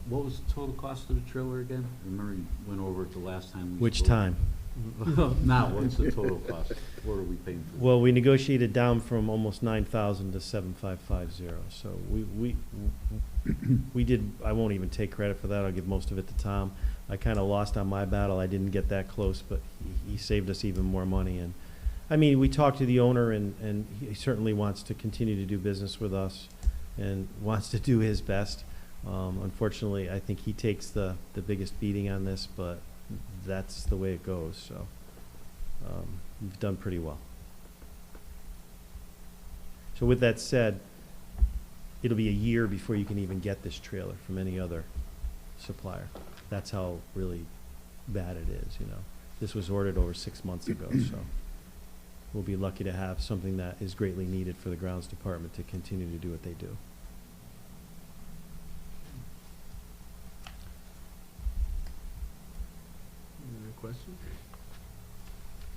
What was the total cost of the trailer again? I remember you went over it the last time. Which time? Now, what's the total cost? What are we paying for? Well, we negotiated down from almost 9,000 to 7,550. So we did. I won't even take credit for that. I'll give most of it to Tom. I kind of lost on my battle. I didn't get that close, but he saved us even more money. And I mean, we talked to the owner, and he certainly wants to continue to do business with us and wants to do his best. Unfortunately, I think he takes the biggest beating on this, but that's the way it goes. So we've done pretty well. So with that said, it'll be a year before you can even get this trailer from any other supplier. That's how really bad it is, This was ordered over 6 months ago, so we'll be lucky to have something that is greatly needed for the grounds department to continue to do what they do. Question?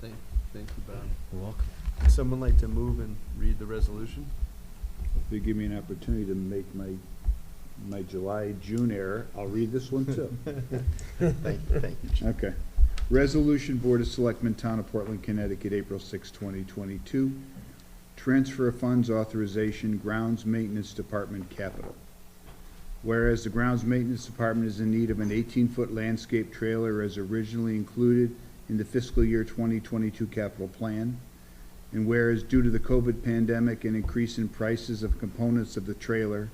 Thank you, Bob. You're welcome. Would someone like to move and read the resolution? If you give me an opportunity to make my July-June error, I'll read this one too. Thank you. Okay. Resolution, Board of Selectmen, Town of Portland, Connecticut, April 6, 2022. Transfer of funds authorization, Grounds Maintenance Department capital. Whereas the Grounds Maintenance Department is in need of an 18-foot landscape trailer as originally included in the fiscal year 2022 capital plan, and whereas due to the COVID pandemic and increase in prices of components of the trailer,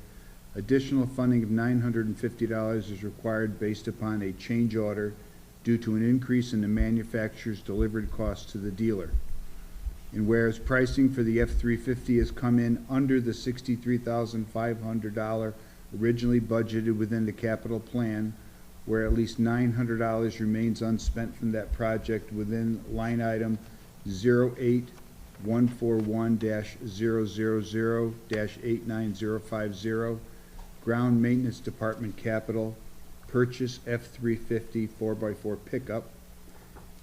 additional funding of $950 is required based upon a change order due to an increase in the manufacturer's delivered cost to the dealer. And whereas pricing for the F-350 has come in under the $63,500 originally budgeted within the capital plan, where at least $900 remains unspent from that project within line item 08141-000-89050, Ground Maintenance Department capital, purchase F-350 4x4 pickup.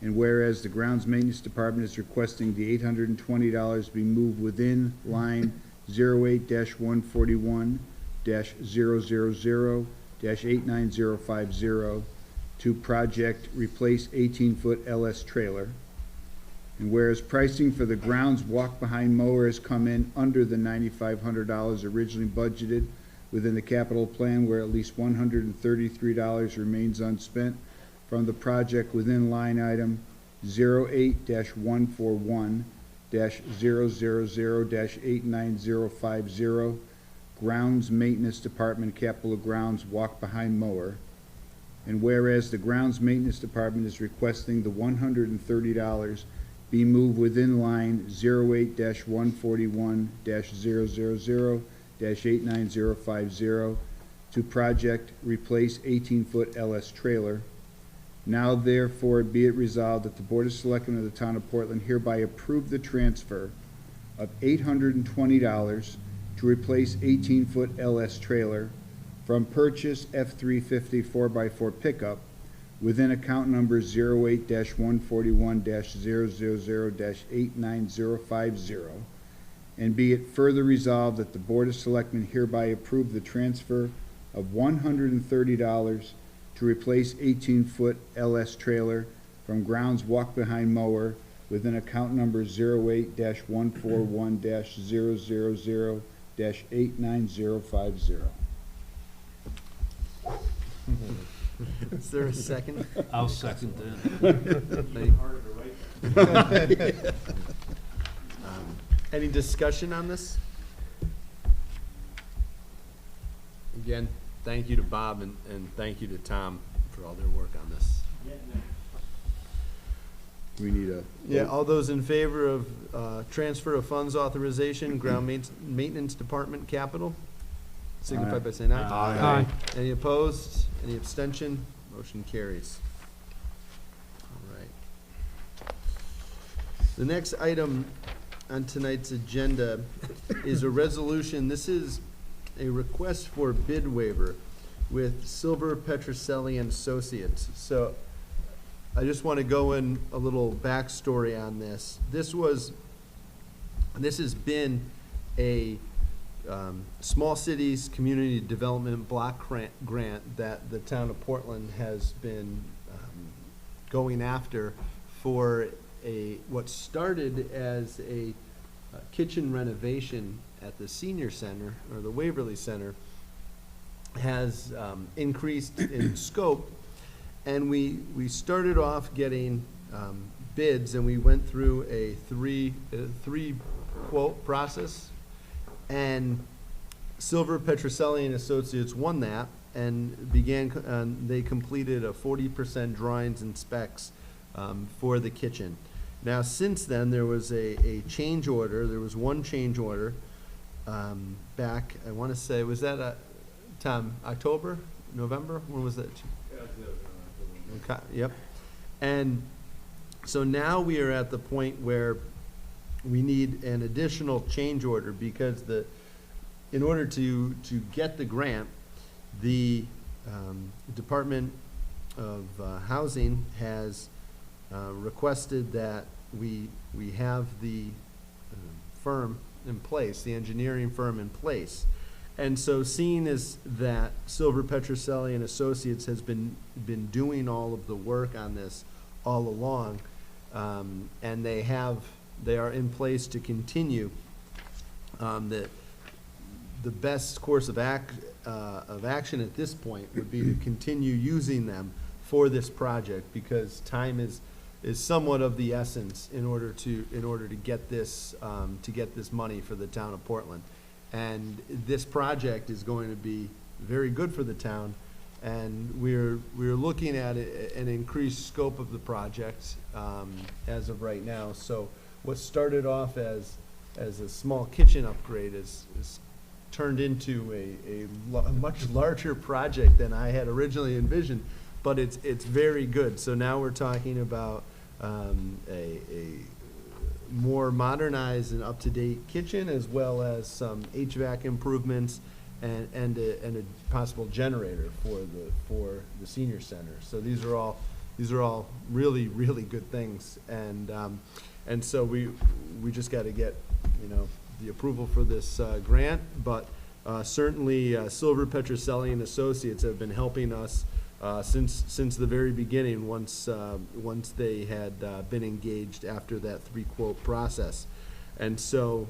And whereas the Grounds Maintenance Department is requesting the $820 be moved within line 08-141-000-89050 to project replace 18-foot LS trailer. And whereas pricing for the grounds walk-behind mower has come in under the $9,500 originally budgeted within the capital plan, where at least $133 remains unspent from the project within line item 08-141-000-89050, Grounds Maintenance Department Capital Grounds walk-behind mower. And whereas the Grounds Maintenance Department is requesting the $130 be moved within line 08-141-000-89050 to project replace 18-foot LS trailer. Now therefore be it resolved that the Board of Selectmen of the Town of Portland hereby approve the transfer of $820 to replace 18-foot LS trailer from purchase F-350 4x4 pickup within account number 08-141-000-89050. And be it further resolved that the Board of Selectmen hereby approve the transfer of $130 to replace 18-foot LS trailer from grounds walk-behind mower within account number 08-141-000-89050. Is there a second? I'll second that. Any discussion on this? Again, thank you to Bob and thank you to Tom for all their work on this. We need a. Yeah, all those in favor of transfer of funds authorization, Ground Maintenance Department capital, signify by saying aye. Aye. Any opposed? Any abstention? Motion carries. All right. The next item on tonight's agenda is a resolution. This is a request for bid waiver with Silver Petroselli and Associates. So I just want to go in a little backstory on this. This has been a small cities community development block grant that the town of Portland has been going after for what started as a kitchen renovation at the senior center or the Waverly Center has increased in scope, and we started off getting bids, and we went through a three quote process, and Silver Petroselli and Associates won that and they completed a 40% drawings and specs for the kitchen. Now, since then, there was a change order. There was one change order back, I want to say, was that, Tom, October, November? When was that? Okay, yep. And so now we are at the point where we need an additional change order because in order to get the grant, the Department of Housing has requested that we have the firm in place, the engineering firm in place. And so seeing as that Silver Petroselli and Associates has been doing all of the work on this all along, and they are in place to continue, the best course of action at this point would be to continue using them for this project, because time is somewhat of the essence in order to get this money for the town of Portland. And this project is going to be very good for the town, and we're looking at an increased scope of the project as of right now. So what started off as a small kitchen upgrade is turned into a much larger project than I had originally envisioned, but it's very good. So now we're talking about a more modernized and up-to-date kitchen, as well as some HVAC improvements and a possible generator for the senior center. So these are all really, really good things. And so we just got to get, the approval for this grant, but certainly Silver Petroselli and Associates have been helping us since the very beginning, once they had been engaged after that 3-quote process. And so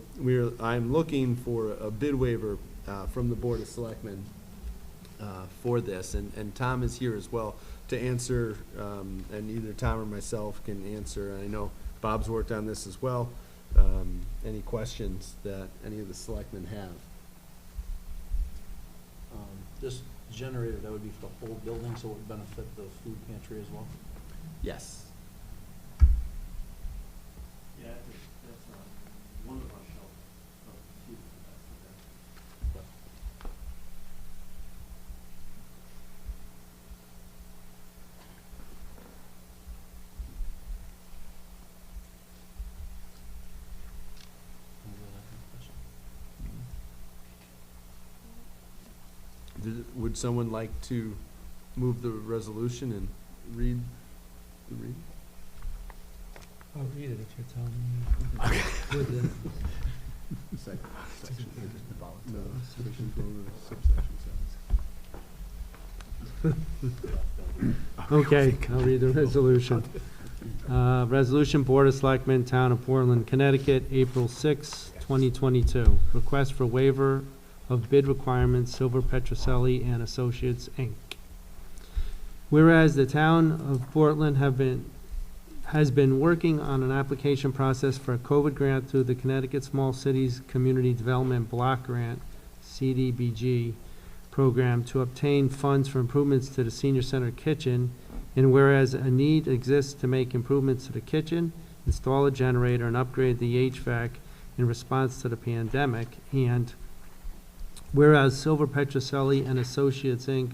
I'm looking for a bid waiver from the Board of Selectmen for this, and Tom is here as well to answer, and either Tom or myself can answer. And I know Bob's worked on this as well. Any questions that any of the selectmen have? This generator, that would be for the whole building, so it would benefit the food pantry as well? Yes. Yeah, that's one of our shelves. Would someone like to move the resolution and read the reading? I'll read it if you're telling me. Okay. Section, No, section Okay, I'll read the resolution. Resolution Board of Selectmen, Town of Portland, Connecticut, April 6, 2022. Request for waiver of bid requirements, Silver Petroselli and Associates, Inc. Whereas the Town of Portland has been working on an application process for a COVID grant through the Connecticut Small Cities Community Development Block Grant, CDBG, program to obtain funds for improvements to the senior center kitchen, and whereas a need exists to make improvements to the kitchen, install a generator, and upgrade the HVAC in response to the pandemic, and whereas Silver Petroselli and Associates, Inc.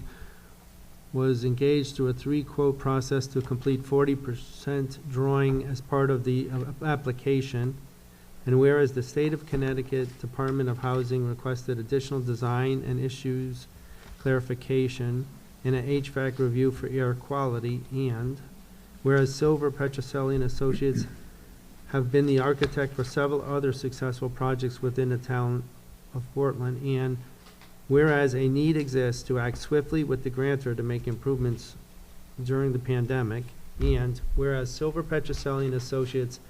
was engaged through a 3-quote process to complete 40% drawing as part of the application, and whereas the State of Connecticut Department of Housing requested additional design and issues clarification and an HVAC review for air quality, and whereas Silver Petroselli and Associates have been the architect for several other successful projects within the town of Portland, and whereas a need exists to act swiftly with the grantor to make improvements during the pandemic, and whereas Silver Petroselli and Associates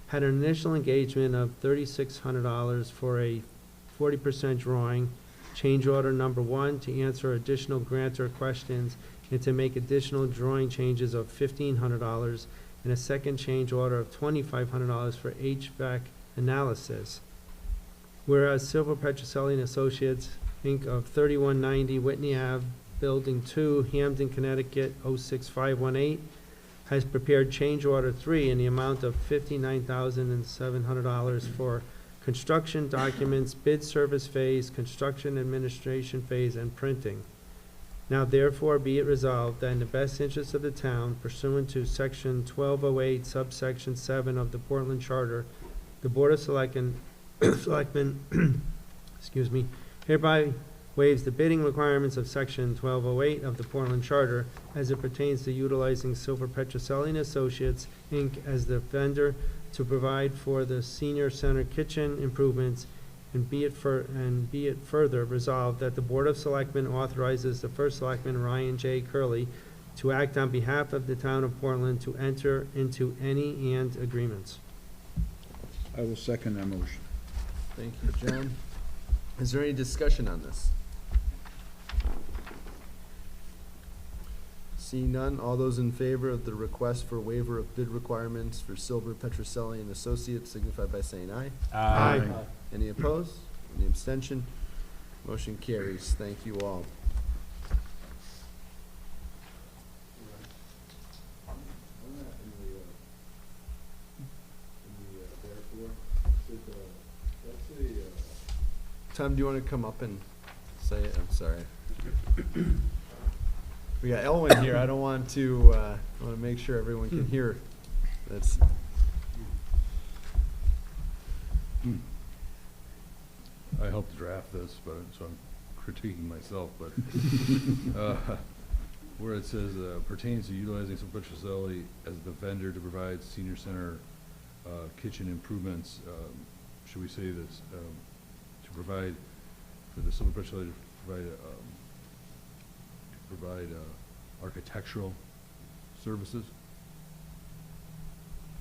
had an initial engagement of $3,600 for a 40% drawing, change order number 1 to answer additional grantor questions and to make additional drawing changes of $1,500, and a second change order of $2,500 for HVAC analysis. Whereas Silver Petroselli and Associates, Inc. of 3190 Whitney Ave, Building 2, Hamden, Connecticut, 06518, has prepared change order 3 in the amount of $59,700 for construction documents, bid service phase, construction administration phase, and printing. Now therefore be it resolved that in the best interest of the town, pursuant to Section 1208, subsection 7 of the Portland Charter, the Board of Selectmen excuse me, hereby waives the bidding requirements of Section 1208 of the Portland Charter as it pertains to utilizing Silver Petroselli and Associates, Inc. as the vendor to provide for the senior center kitchen improvements, and be it further resolved that the Board of Selectmen authorizes the First Selectman, Ryan J. Curley, to act on behalf of the town of Portland to enter into any and agreements. I will second that motion. Thank you, John. Is there any discussion on this? Seeing none, all those in favor of the request for waiver of bid requirements for Silver Petroselli and Associates signify by saying aye. Aye. Any opposed? Any abstention? Motion carries. Thank you all. Tom, do you want to come up and say it? I'm sorry. We got Elwin here. I don't want to, I want to make sure everyone can hear. That's. I helped draft this, but so I'm critiquing myself, but where it says pertains to utilizing some such facility as the vendor to provide senior center kitchen improvements, should we say this, to provide, for the civil facility to provide architectural services?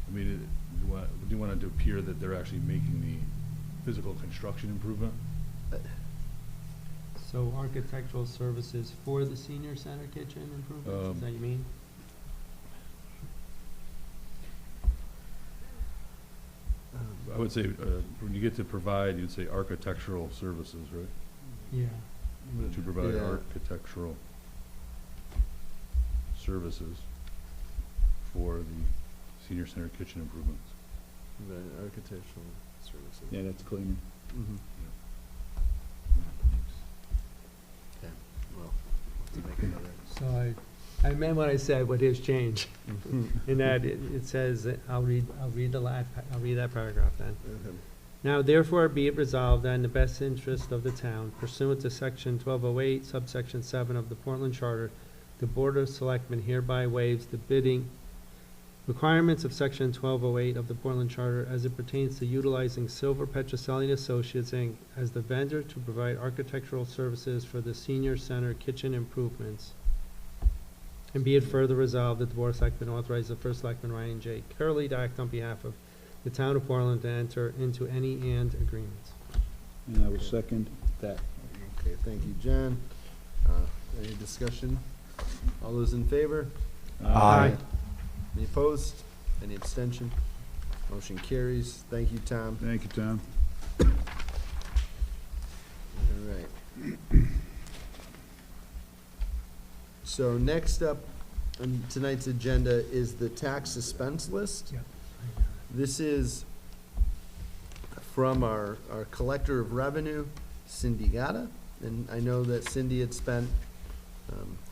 I mean, do you want it to appear that they're actually making the physical construction improvement? So architectural services for the senior center kitchen improvements, is that you mean? I would say, when you get to provide, you'd say architectural services, right? Yeah. To provide Yeah. architectural services for the senior center kitchen improvements. Right, architectural services. Yeah, that's cleaner. Mhm. Okay, well, to make another. So I meant what I said, what is change. In that it says, that I'll read that paragraph then. Okay. Now therefore be it resolved that in the best interest of the town pursuant to section 1208 subsection 7 of the Portland Charter, the Board of Selectmen hereby waives the bidding requirements of section 1208 of the Portland Charter as it pertains to utilizing Silver Petroselli Associates, Inc. as the vendor to provide architectural services for the senior center kitchen improvements. And be it further resolved that the Board of Selectmen authorize the First Selectman Ryan J. Curley to act on behalf of the town of Portland to enter into any and agreements. And I will second that. Okay, thank you, John. Any discussion? All those in favor? Aye. Any opposed? Any abstention? Motion carries. Thank you, Tom. Thank you, Tom. All right. So next up on tonight's agenda is the tax suspense list. Yep. This is from our collector of revenue, Cindy Gata. And I know that Cindy had spent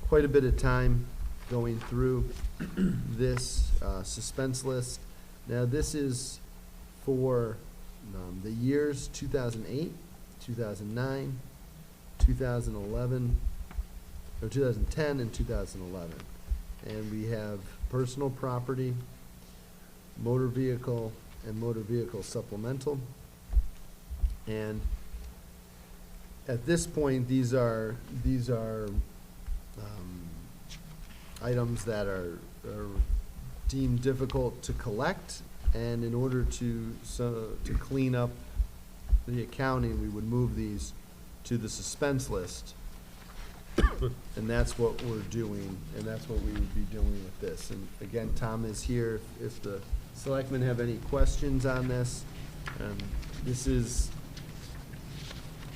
quite a bit of time going through this suspense list. Now, this is for the years 2008, 2009, 2011, or 2010 and 2011. And we have personal property, motor vehicle, and motor vehicle supplemental. And at this point, these are items that are deemed difficult to collect, and in order to clean up the accounting, we would move these to the suspense list. And that's what we're doing, and that's what we would be doing with this. And again, Tom is here if the selectmen have any questions on this. This is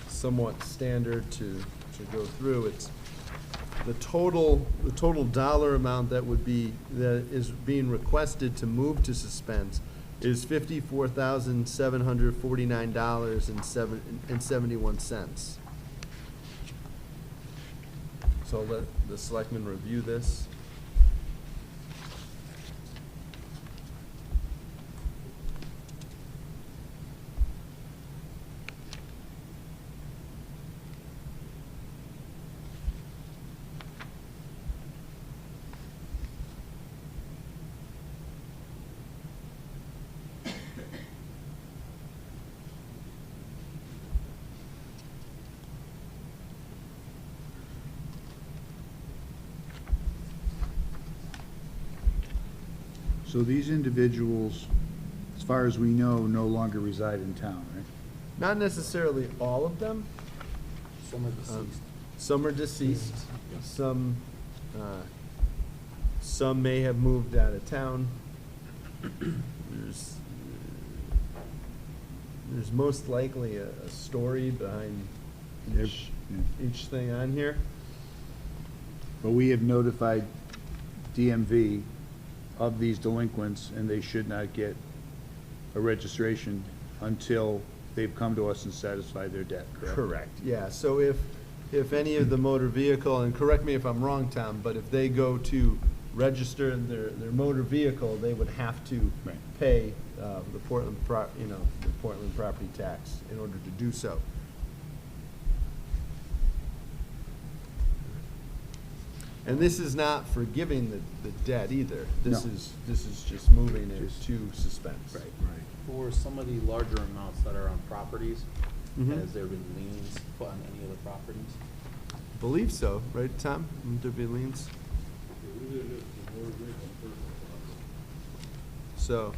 somewhat standard to go through. It's the total dollar amount that is being requested to move to suspense is $54,749.71. So I'll let the selectmen review this. So these individuals, as far as we know, no longer reside in town, right? Not necessarily all of them. Some are deceased. Some are deceased. Some may have moved out of town. There's most likely a story behind each thing on here. But we have notified DMV of these delinquents, and they should not get a registration until they've come to us and satisfied their debt, correct? Correct, yeah. So if any of the motor vehicle, and correct me if I'm wrong, Tom, but if they go to register their motor vehicle, they would have to Right. pay the Portland property tax in order to do so. And this is not forgiving the debt either. This No. is just moving it to suspense. Right. For some of the larger amounts that are on properties, Mhm. has there been liens put on any of the properties? Believe so, right, Tom? Wouldn't there be liens? So.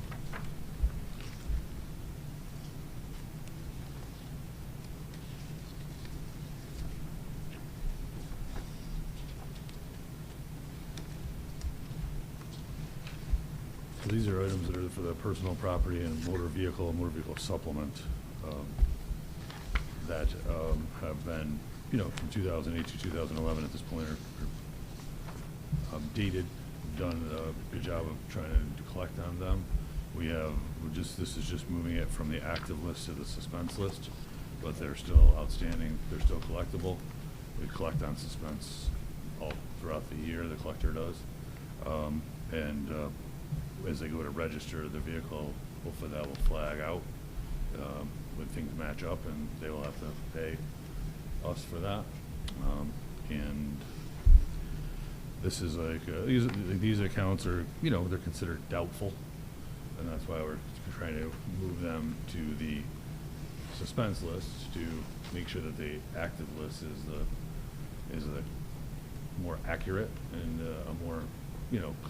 So these are items that are for the personal property and motor vehicle supplement, that have been, from 2008 to 2011 at this point are dated. We've done a good job of trying to collect on them. This is just moving it from the active list to the suspense list, but they're still outstanding, they're still collectible. We collect on suspense all throughout the year, the collector does. As they go to register the vehicle, hopefully that will flag out when things match up, and they will have to pay us for that. And this is like, these accounts are, they're considered doubtful, and that's why we're trying to move them to the suspense list to make sure that the active list is the more accurate and a more,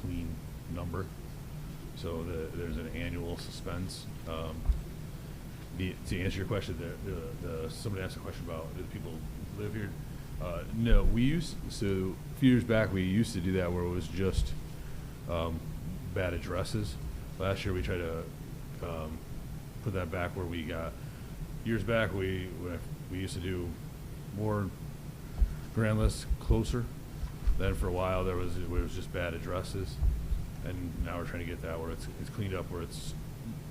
clean number. So there's an annual suspense. To answer your question, somebody asked a question about do people live here? No, so a few years back we used to do that where it was just bad addresses. Last year we tried to put that back where we got, years back we used to do more grand lists closer. Then for a while it was just bad addresses. And now we're trying to get that where it's cleaned up, where it's,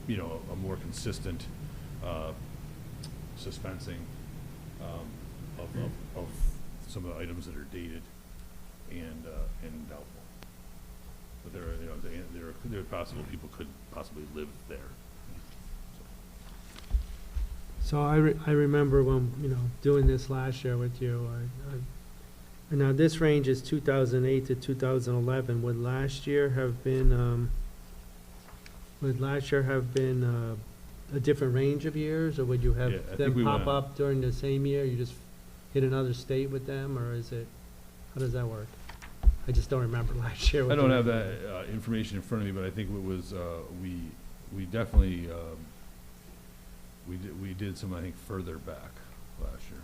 a more consistent suspensing of some of the items that are dated and doubtful. But there are possible people could possibly live there. So I remember when, doing this last year with you, now this range is 2008 to 2011. Would last year have been a different range of years, or would you have Yeah, I think them we pop went- up during the same year? You just hit another state with them, or how does that work? I just don't remember last year. I don't have that information in front of me, but I think it was, we definitely, we did some, I think, further back last year.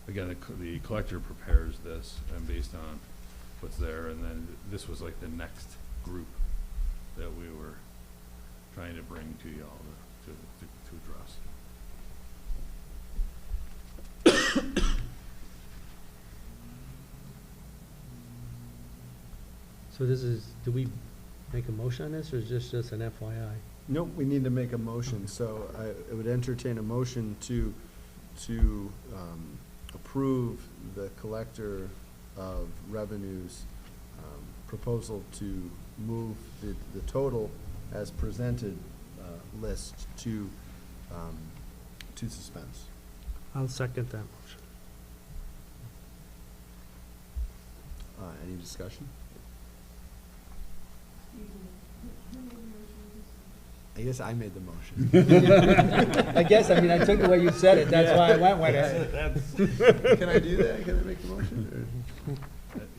Again, the collector prepares this, and based on what's there, and then this was like the next group that we were trying to bring to y'all to address. So do we make a motion on this, or is this just an FYI? Nope, we need to make a motion, so I would entertain a motion to approve the collector of revenues proposal to move the total as presented list to suspense. I'll second that motion. Any discussion? I guess I made the motion. I guess, I took the way you said it, that's why I went with it. Can I do that? Can I make the motion?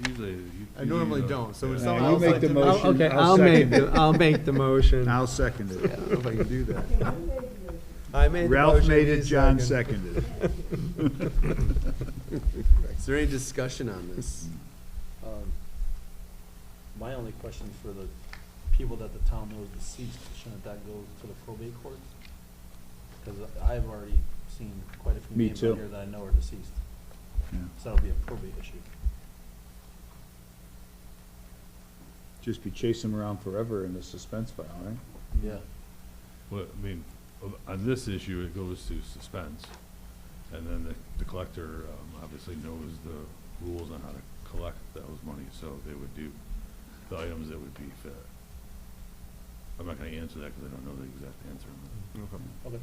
Usually, I normally don't, so yeah. would You someone else make like the to motion. Okay, I'll second it. I'll make the motion. I'll second I it. don't know if I can do that. I made the Ralph motion, made it, he's John seconded. seconded it. Is there any discussion on this? My only question for the people that the town knows deceased, shouldn't that go to the probate court? Because I've already seen quite a few Me names too. on here that I know are deceased. Yeah. So that'll be a probate issue. Just be chasing them around forever in the suspense file, right? Yeah. Well, on this issue, it goes to suspense, and then the collector obviously knows the rules on how to collect those money, so they would do the items that would be fit. I'm not gonna answer that because I don't know the exact answer on that. Okay.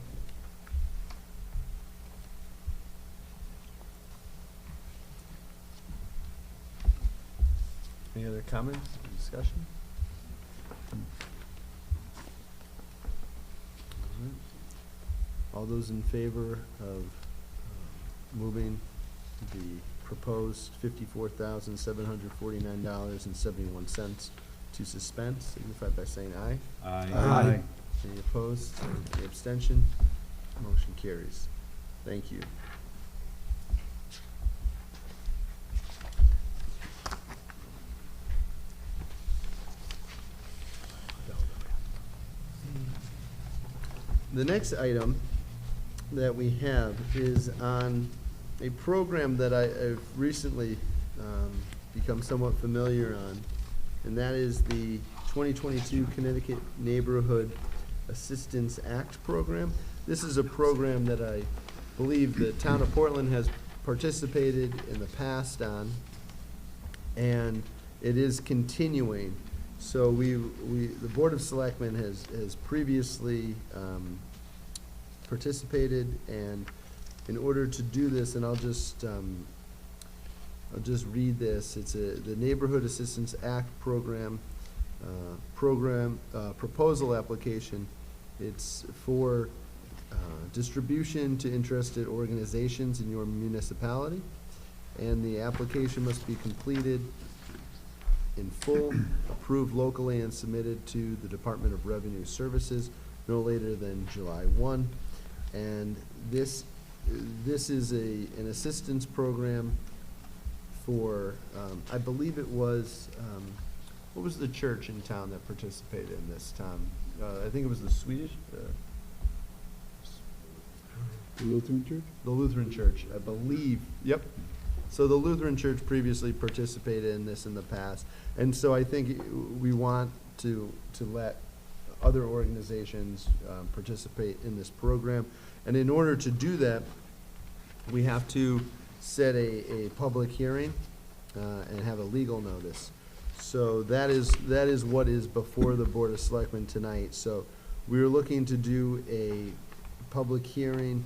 Any other comments, discussion? All those in favor of moving the proposed $54,749.71 to suspense, signify by saying aye. Aye. Any opposed? Any abstention? Motion carries. Thank you. The next item that we have is on a program that I've recently become somewhat familiar on, and that is the 2022 Connecticut Neighborhood Assistance Act program. This is a program that I believe the town of Portland has participated in the past on, and it is continuing. So the Board of Selectmen has previously participated, and in order to do this, and I'll just read this. It's the Neighborhood Assistance Act program proposal application. It's for distribution to interested organizations in your municipality, and the application must be completed in full, approved locally, and submitted to the Department of Revenue Services no later than July 1. And this is an assistance program for, I believe it was, what was the church in town that participated in this, Tom? I think it was the Swedish? The Lutheran Church? The Lutheran Church, I believe. Yep. So the Lutheran Church previously participated in this in the past. And so I think we want to let other organizations participate in this program. And in order to do that, we have to set a public hearing and have a legal notice. So that is what is before the Board of Selectmen tonight. So we're looking to do a public hearing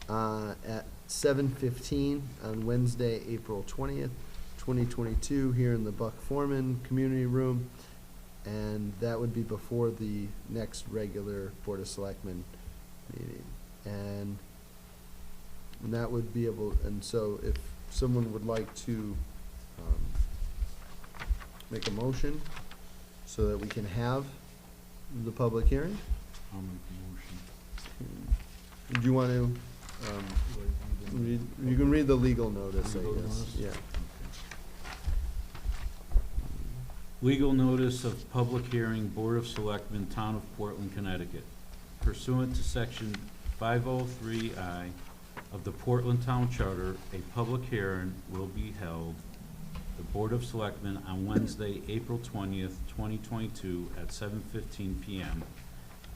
at 7:15 on Wednesday, April 20th, 2022, here in the Buck Foreman Community Room. And that would be before the next regular Board of Selectmen meeting. And that would be able, and so if someone would like to make a motion so that we can have the public hearing. I'll make the motion. Do you want to, read, you can read the legal notice, I Legal guess. notice? Yeah. Legal notice of public hearing, Board of Selectmen, Town of Portland, Connecticut. Pursuant to Section 503I of the Portland Town Charter, a public hearing will be held, the Board of Selectmen, on Wednesday, April 20th, 2022, at 7:15 p.m.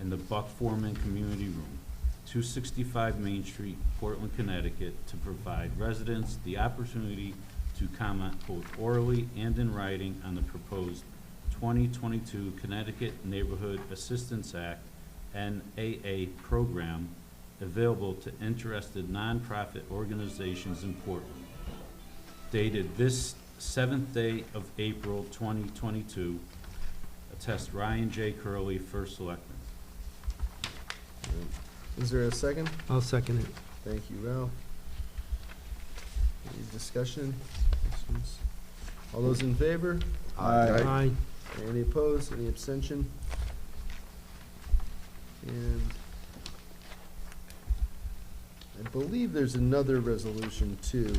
in the Buck Foreman Community Room, 265 Main Street, Portland, Connecticut, to provide residents the opportunity to comment both orally and in writing on the proposed 2022 Connecticut Neighborhood Assistance Act, NAA program, available to interested nonprofit organizations in Portland. Dated this 7th day of April 2022, attest Ryan J. Curley, First Selectman. Is there a second? I'll second it. Thank you, Ralph. Any discussion? Questions? All those in favor? Aye. Any opposed? Any abstention? And I believe there's another resolution too,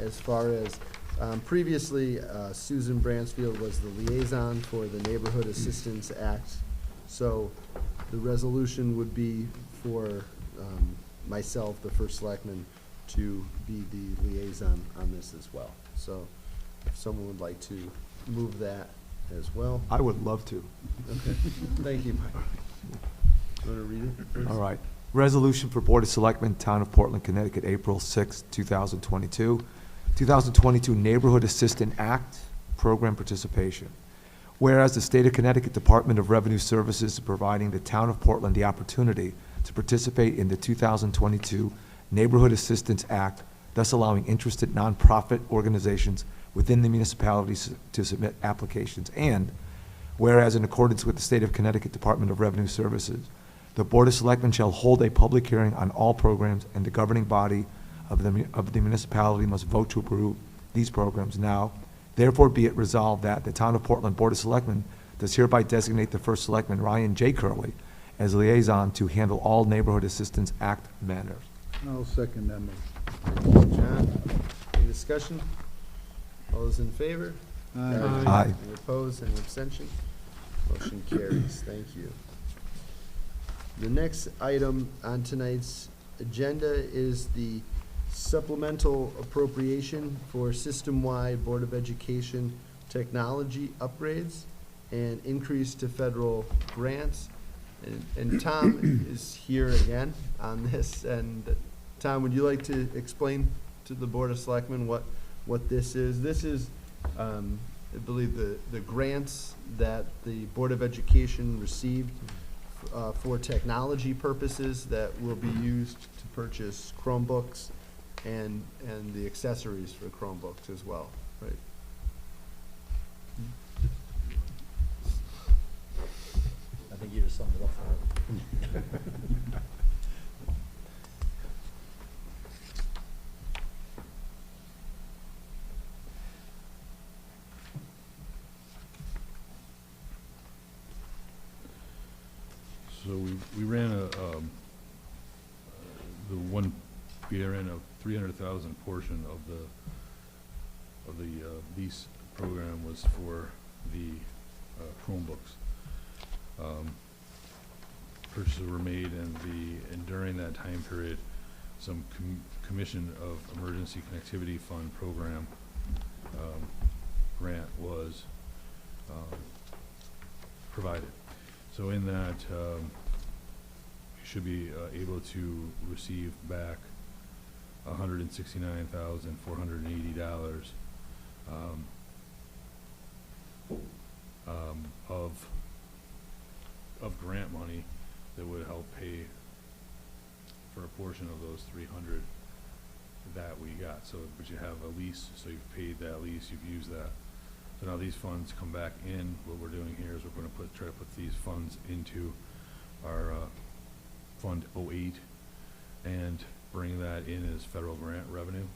as far as, previously, Susan Bransfield was the liaison for the Neighborhood Assistance Act. So the resolution would be for myself, the First Selectman, to be the liaison on this as well. So if someone would like to move that as well. I would love to. Okay, thank you, Mike. You want to read it first? All right. Resolution for Board of Selectmen, Town of Portland, Connecticut, April 6, 2022. 2022 Neighborhood Assistance Act, Program Participation. Whereas the State of Connecticut Department of Revenue Services is providing the Town of Portland the opportunity to participate in the 2022 Neighborhood Assistance Act, thus allowing interested nonprofit organizations within the municipalities to submit applications. And whereas in accordance with the State of Connecticut Department of Revenue Services, the Board of Selectmen shall hold a public hearing on all programs, and the governing body of the municipality must vote to approve these programs. Now, therefore be it resolved that the Town of Portland Board of Selectmen does hereby designate the first selectman, Ryan J. Curley, as liaison to handle all Neighborhood Assistance Act matters. I'll second that motion. Thank you, John. Any discussion? All those in favor? Aye. Any opposed, any abstention? Motion carries. Thank you. The next item on tonight's agenda is the supplemental appropriation for system-wide Board of Education technology upgrades and increase to federal grants. And Tom is here again on this. And Tom, would you like to explain to the Board of Selectmen what this is? This is, I believe, the grants that the Board of Education received for technology purposes that will be used to purchase Chromebooks and the accessories for Chromebooks as well, right? I think you just summed it up for her. So we ran we ran a 300,000 portion of the lease program was for the Chromebooks. Purchases were made, and during that time period, some Commission of Emergency Connectivity Fund program grant was provided. So in that, you should be able to receive back $169,480 of grant money that would help pay for a portion of those 300 that we got. So, but you have a lease, so you've paid that lease, you've used that. So now these funds come back in. What we're doing here is we're going to try to put these funds into our Fund 08 and bring that in as federal grant revenue,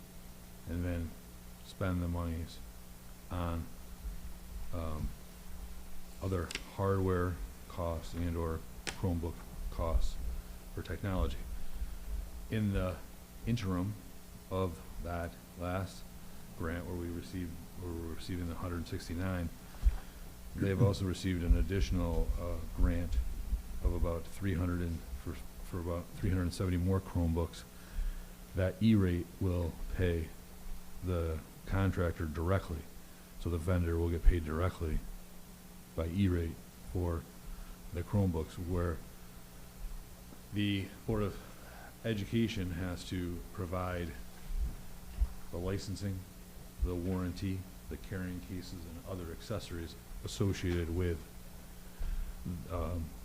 and then spend the monies on other hardware costs and or Chromebook costs for technology. In the interim of that last grant where we're receiving the 169, they've also received an additional grant of about 370 more Chromebooks. That E-rate will pay the contractor directly, so the vendor will get paid directly by E-rate for the Chromebooks, where the Board of Education has to provide the licensing, the warranty, the carrying cases, and other accessories associated with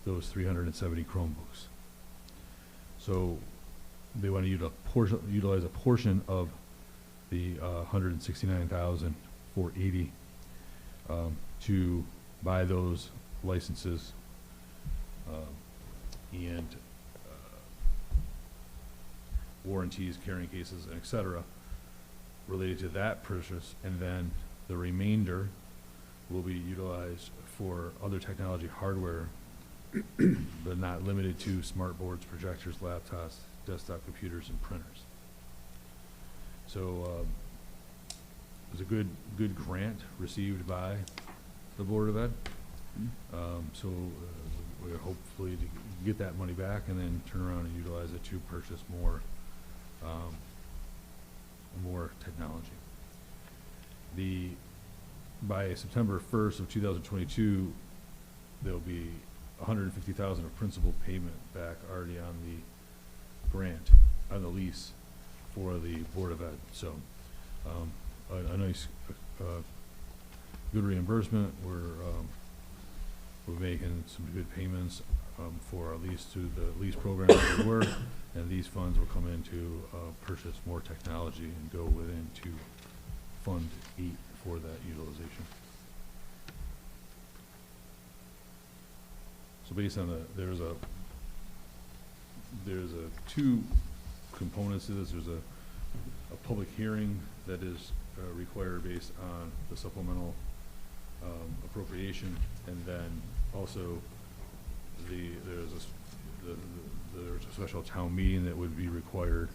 those 370 Chromebooks. So they want to utilize a portion of the $169,480 to buy those licenses and warranties, carrying cases, and et cetera, related to that purchase, and then the remainder will be utilized for other technology hardware, but not limited to smart boards, projectors, laptops, desktop computers, and printers. So it was a good grant received by the Board of Ed. So we're hopefully to get that money back and then turn around and utilize it to purchase more technology. By September 1st of 2022, there'll be $150,000 of principal payment back already on the grant, on the lease for the Board of Ed. So a nice, good reimbursement. We're making some good payments for our lease to the lease program that we were, and these funds will come in to purchase more technology and go within to Fund 8 for that utilization. So based on there's two components to this. There's a public hearing that is required based on the supplemental appropriation, and then also there's a special town meeting that would be required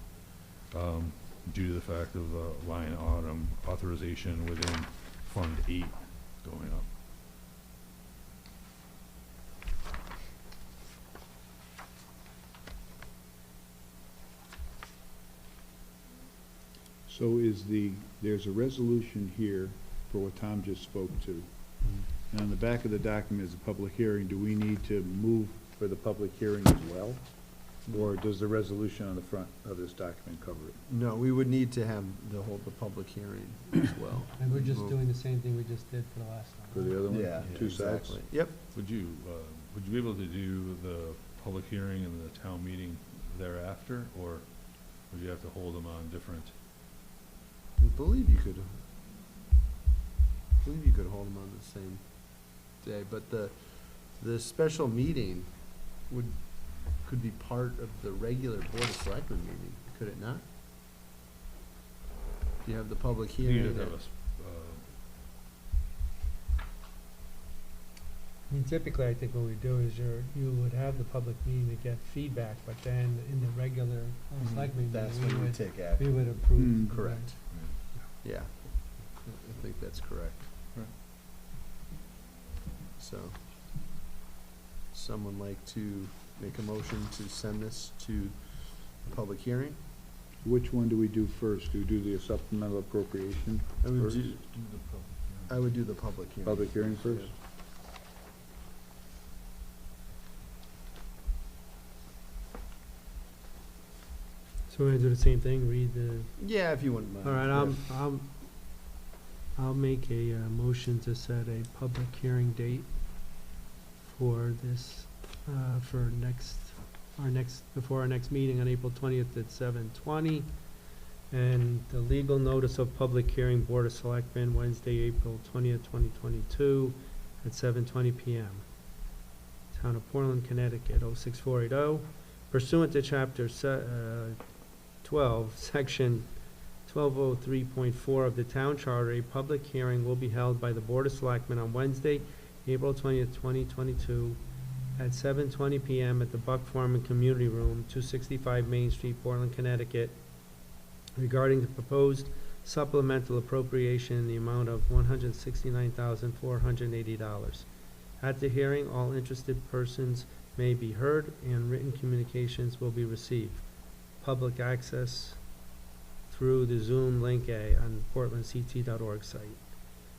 due to the fact of line item authorization within Fund 8 going up. So there's a resolution here for what Tom just spoke to. And on the back of the document is a public hearing. Do we need to move for the public hearing as well? Or does the resolution on the front of this document cover it? No, we would need to hold the public hearing as well. And we're just doing the same thing we just did for the last For one. the other one? Yeah, Two sides? exactly. Yep. Would you be able to do the public hearing and the town meeting thereafter, or would you have to hold them on different? I believe you could hold them on the same day, but the special meeting could be part of the regular Board of Selectmen meeting, could it not? You have the public hearing. You'd have I mean, typically, I think what we do is you would have the public meeting to get feedback, but then in the regular selectmen That's meeting, when we take action. we would approve. Mm, Correct. Yeah, I think that's correct. Right. So, someone like to make a motion to send this to the public hearing? Which one do we do first? Do we do the supplemental appropriation I would first? I would do the public hearing. Public hearing first? Yeah. So we're gonna do the same thing, read the, Yeah, if you wouldn't mind. all right, Yeah. I'll make a motion to set a public hearing date for this, before our next meeting on April 20th at 7:20. And the legal notice of public hearing, Board of Selectmen, Wednesday, April 20th, 2022, at 7:20 PM. Town of Portland, Connecticut, 06480. Pursuant to Chapter 12, Section 1203.4 of the Town Charter, a public hearing will be held by the Board of Selectmen on Wednesday, April 20th, 2022, at 7:20 PM at the Buck Farm and Community Room, 265 Main Street, Portland, Connecticut, regarding the proposed supplemental appropriation in the amount of $169,480. At the hearing, all interested persons may be heard and written communications will be received. Public access through the Zoom link A on portlandct.org site.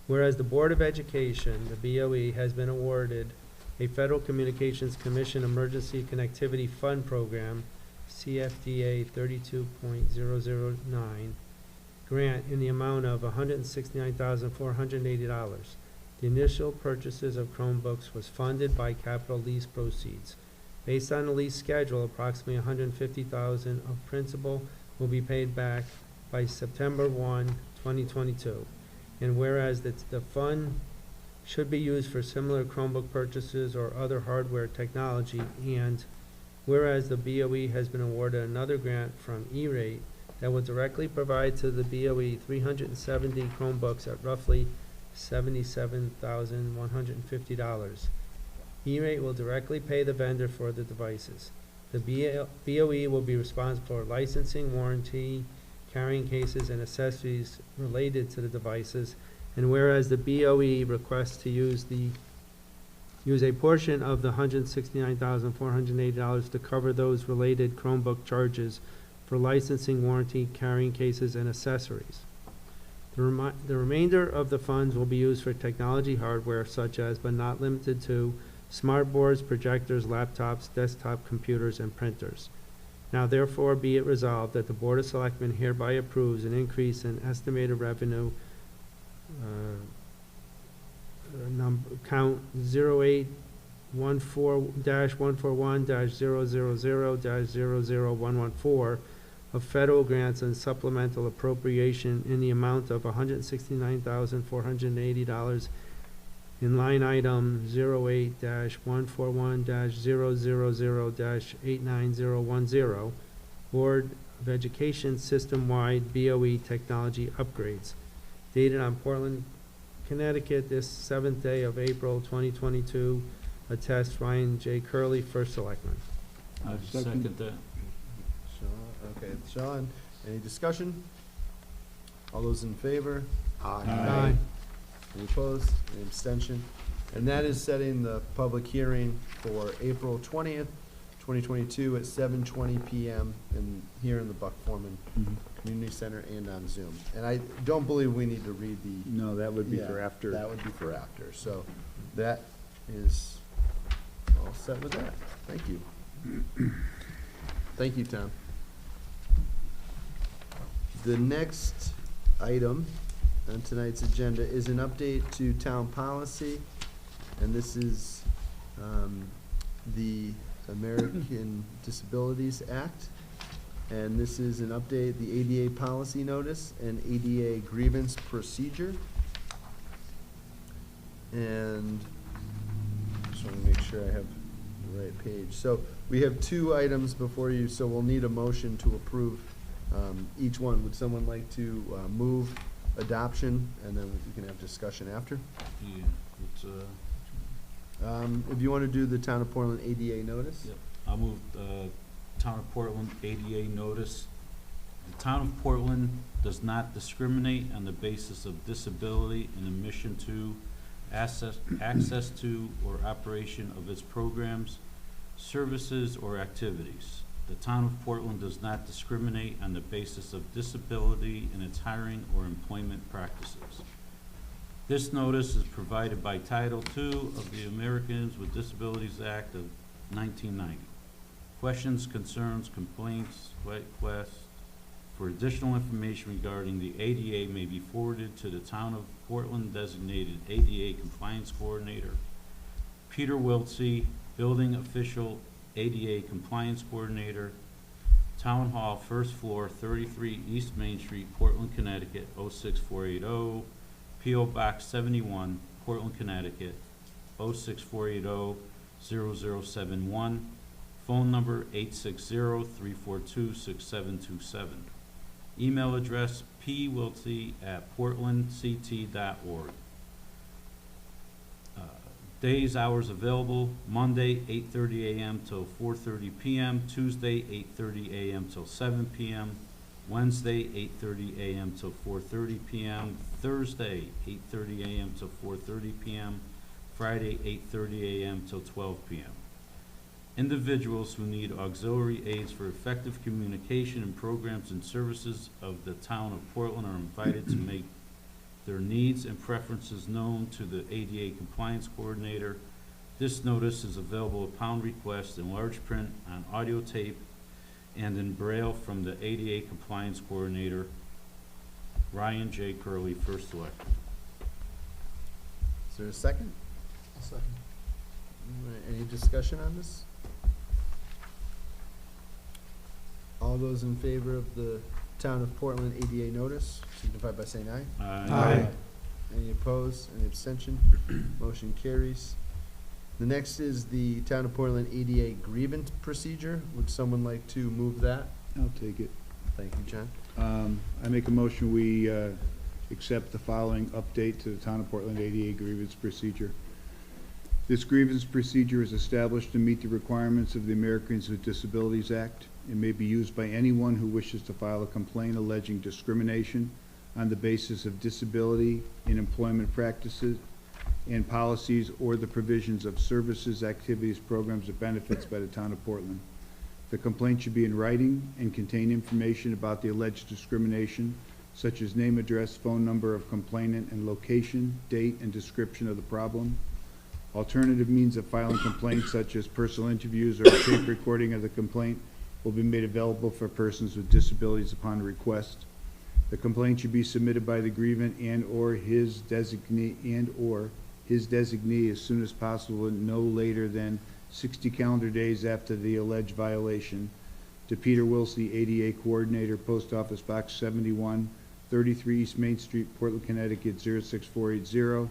Whereas the Board of Education, the BOE, has been awarded a Federal Communications Commission Emergency Connectivity Fund Program, CFDA 32.009, grant in the amount of $169,480. The initial purchases of Chromebooks was funded by capital lease proceeds. Based on the lease schedule, approximately $150,000 of principal will be paid back by September 1, 2022. And whereas the fund should be used for similar Chromebook purchases or other hardware technology, and whereas the BOE has been awarded another grant from E-Rate that will directly provide to the BOE 370 Chromebooks at roughly $77,150. E-Rate will directly pay the vendor for the devices. The BOE will be responsible for licensing, warranty, carrying cases, and accessories related to the devices. And whereas the BOE requests to use a portion of the $169,480 to cover those related Chromebook charges for licensing, warranty, carrying cases, and accessories. The remainder of the funds will be used for technology hardware such as, but not limited to, smart boards, projectors, laptops, desktop computers, and printers. Now therefore be it resolved that the Board of Selectmen hereby approves an increase in estimated revenue count 0814-141-000-00114 of federal grants and supplemental appropriation in the amount of $169,480 in line item 08-141-000-89010, Board of Education System-Wide BOE Technology Upgrades, dated on Portland, Connecticut, this 7th day of April 2022. Attest Ryan J. Curley, First Selectman. I second that. Sean, okay, Sean, any discussion? All those in favor? Aye. Any opposed? Any abstention? And that is setting the public hearing for April 20th, 2022 at 7:20 PM here in the Buck Foreman Community Center and on Zoom. And I don't believe we need to read the. No, that would be Yeah, for after. That would be for after. So that is all set with that. Thank you. Thank you, Tom. The next item on tonight's agenda is an update to town policy, and this is the American Disabilities Act. And this is an update, the ADA policy notice and ADA grievance procedure. And just want to make sure I have the right page. So we have two items before you, so we'll need a motion to approve each one. Would someone like to move adoption, and then we can have discussion after? Yeah, it's, If you want to do the Town of Portland ADA notice? Yep. I'll move Town of Portland ADA notice. The Town of Portland does not discriminate on the basis of disability in admission to, access to, or operation of its programs, services, or activities. The Town of Portland does not discriminate on the basis of disability in its hiring or employment practices. This notice is provided by Title II of the Americans with Disabilities Act of 1990. Questions, concerns, complaints, requests for additional information regarding the ADA may be forwarded to the Town of Portland designated ADA Compliance Coordinator, Peter Wiltsey, Building Official ADA Compliance Coordinator, Town Hall, first floor, 33 East Main Street, Portland, Connecticut, 06480, P.O. Box 71, Portland, Connecticut, 06480-0071, phone number 860-342-6727. Email address pwiltsey@portlandct.org. Days, hours available: Monday, 8:30 a.m. till 4:30 p.m., Tuesday, 8:30 a.m. till 7 p.m., Wednesday, 8:30 a.m. till 4:30 p.m., Thursday, 8:30 a.m. till 4:30 p.m., Friday, 8:30 a.m. till 12 p.m. Individuals who need auxiliary aids for effective communication in programs and services of the Town of Portland are invited to make their needs and preferences known to the ADA Compliance Coordinator. This notice is available upon request in large print, on audio tape, and in Braille from the ADA Compliance Coordinator, Ryan J. Curley, First Selectman. Is there a second? I'll second. All right, any discussion on this? All those in favor of the Town of Portland ADA notice, signify by saying aye. Aye. Any opposed, any abstention? Motion carries. The next is the Town of Portland ADA grievance procedure. Would someone like to move that? I'll take it. Thank you, John. I make a motion, we accept the following update to the Town of Portland ADA grievance procedure. This grievance procedure is established to meet the requirements of the Americans with Disabilities Act. It may be used by anyone who wishes to file a complaint alleging discrimination on the basis of disability in employment practices and policies or the provisions of services, activities, programs, or benefits by the Town of Portland. The complaint should be in writing and contain information about the alleged discrimination, such as name, address, phone number of complainant, and location, date, and description of the problem. Alternative means of filing complaints, such as personal interviews or a tape recording of the complaint, will be made available for persons with disabilities upon request. The complaint should be submitted by the grievant and/or his designee as soon as possible, and no later than 60 calendar days after the alleged violation. to Peter Wilsey, ADA Coordinator, Post Office Box 71, 33 East Main Street, Portland, Connecticut 06480,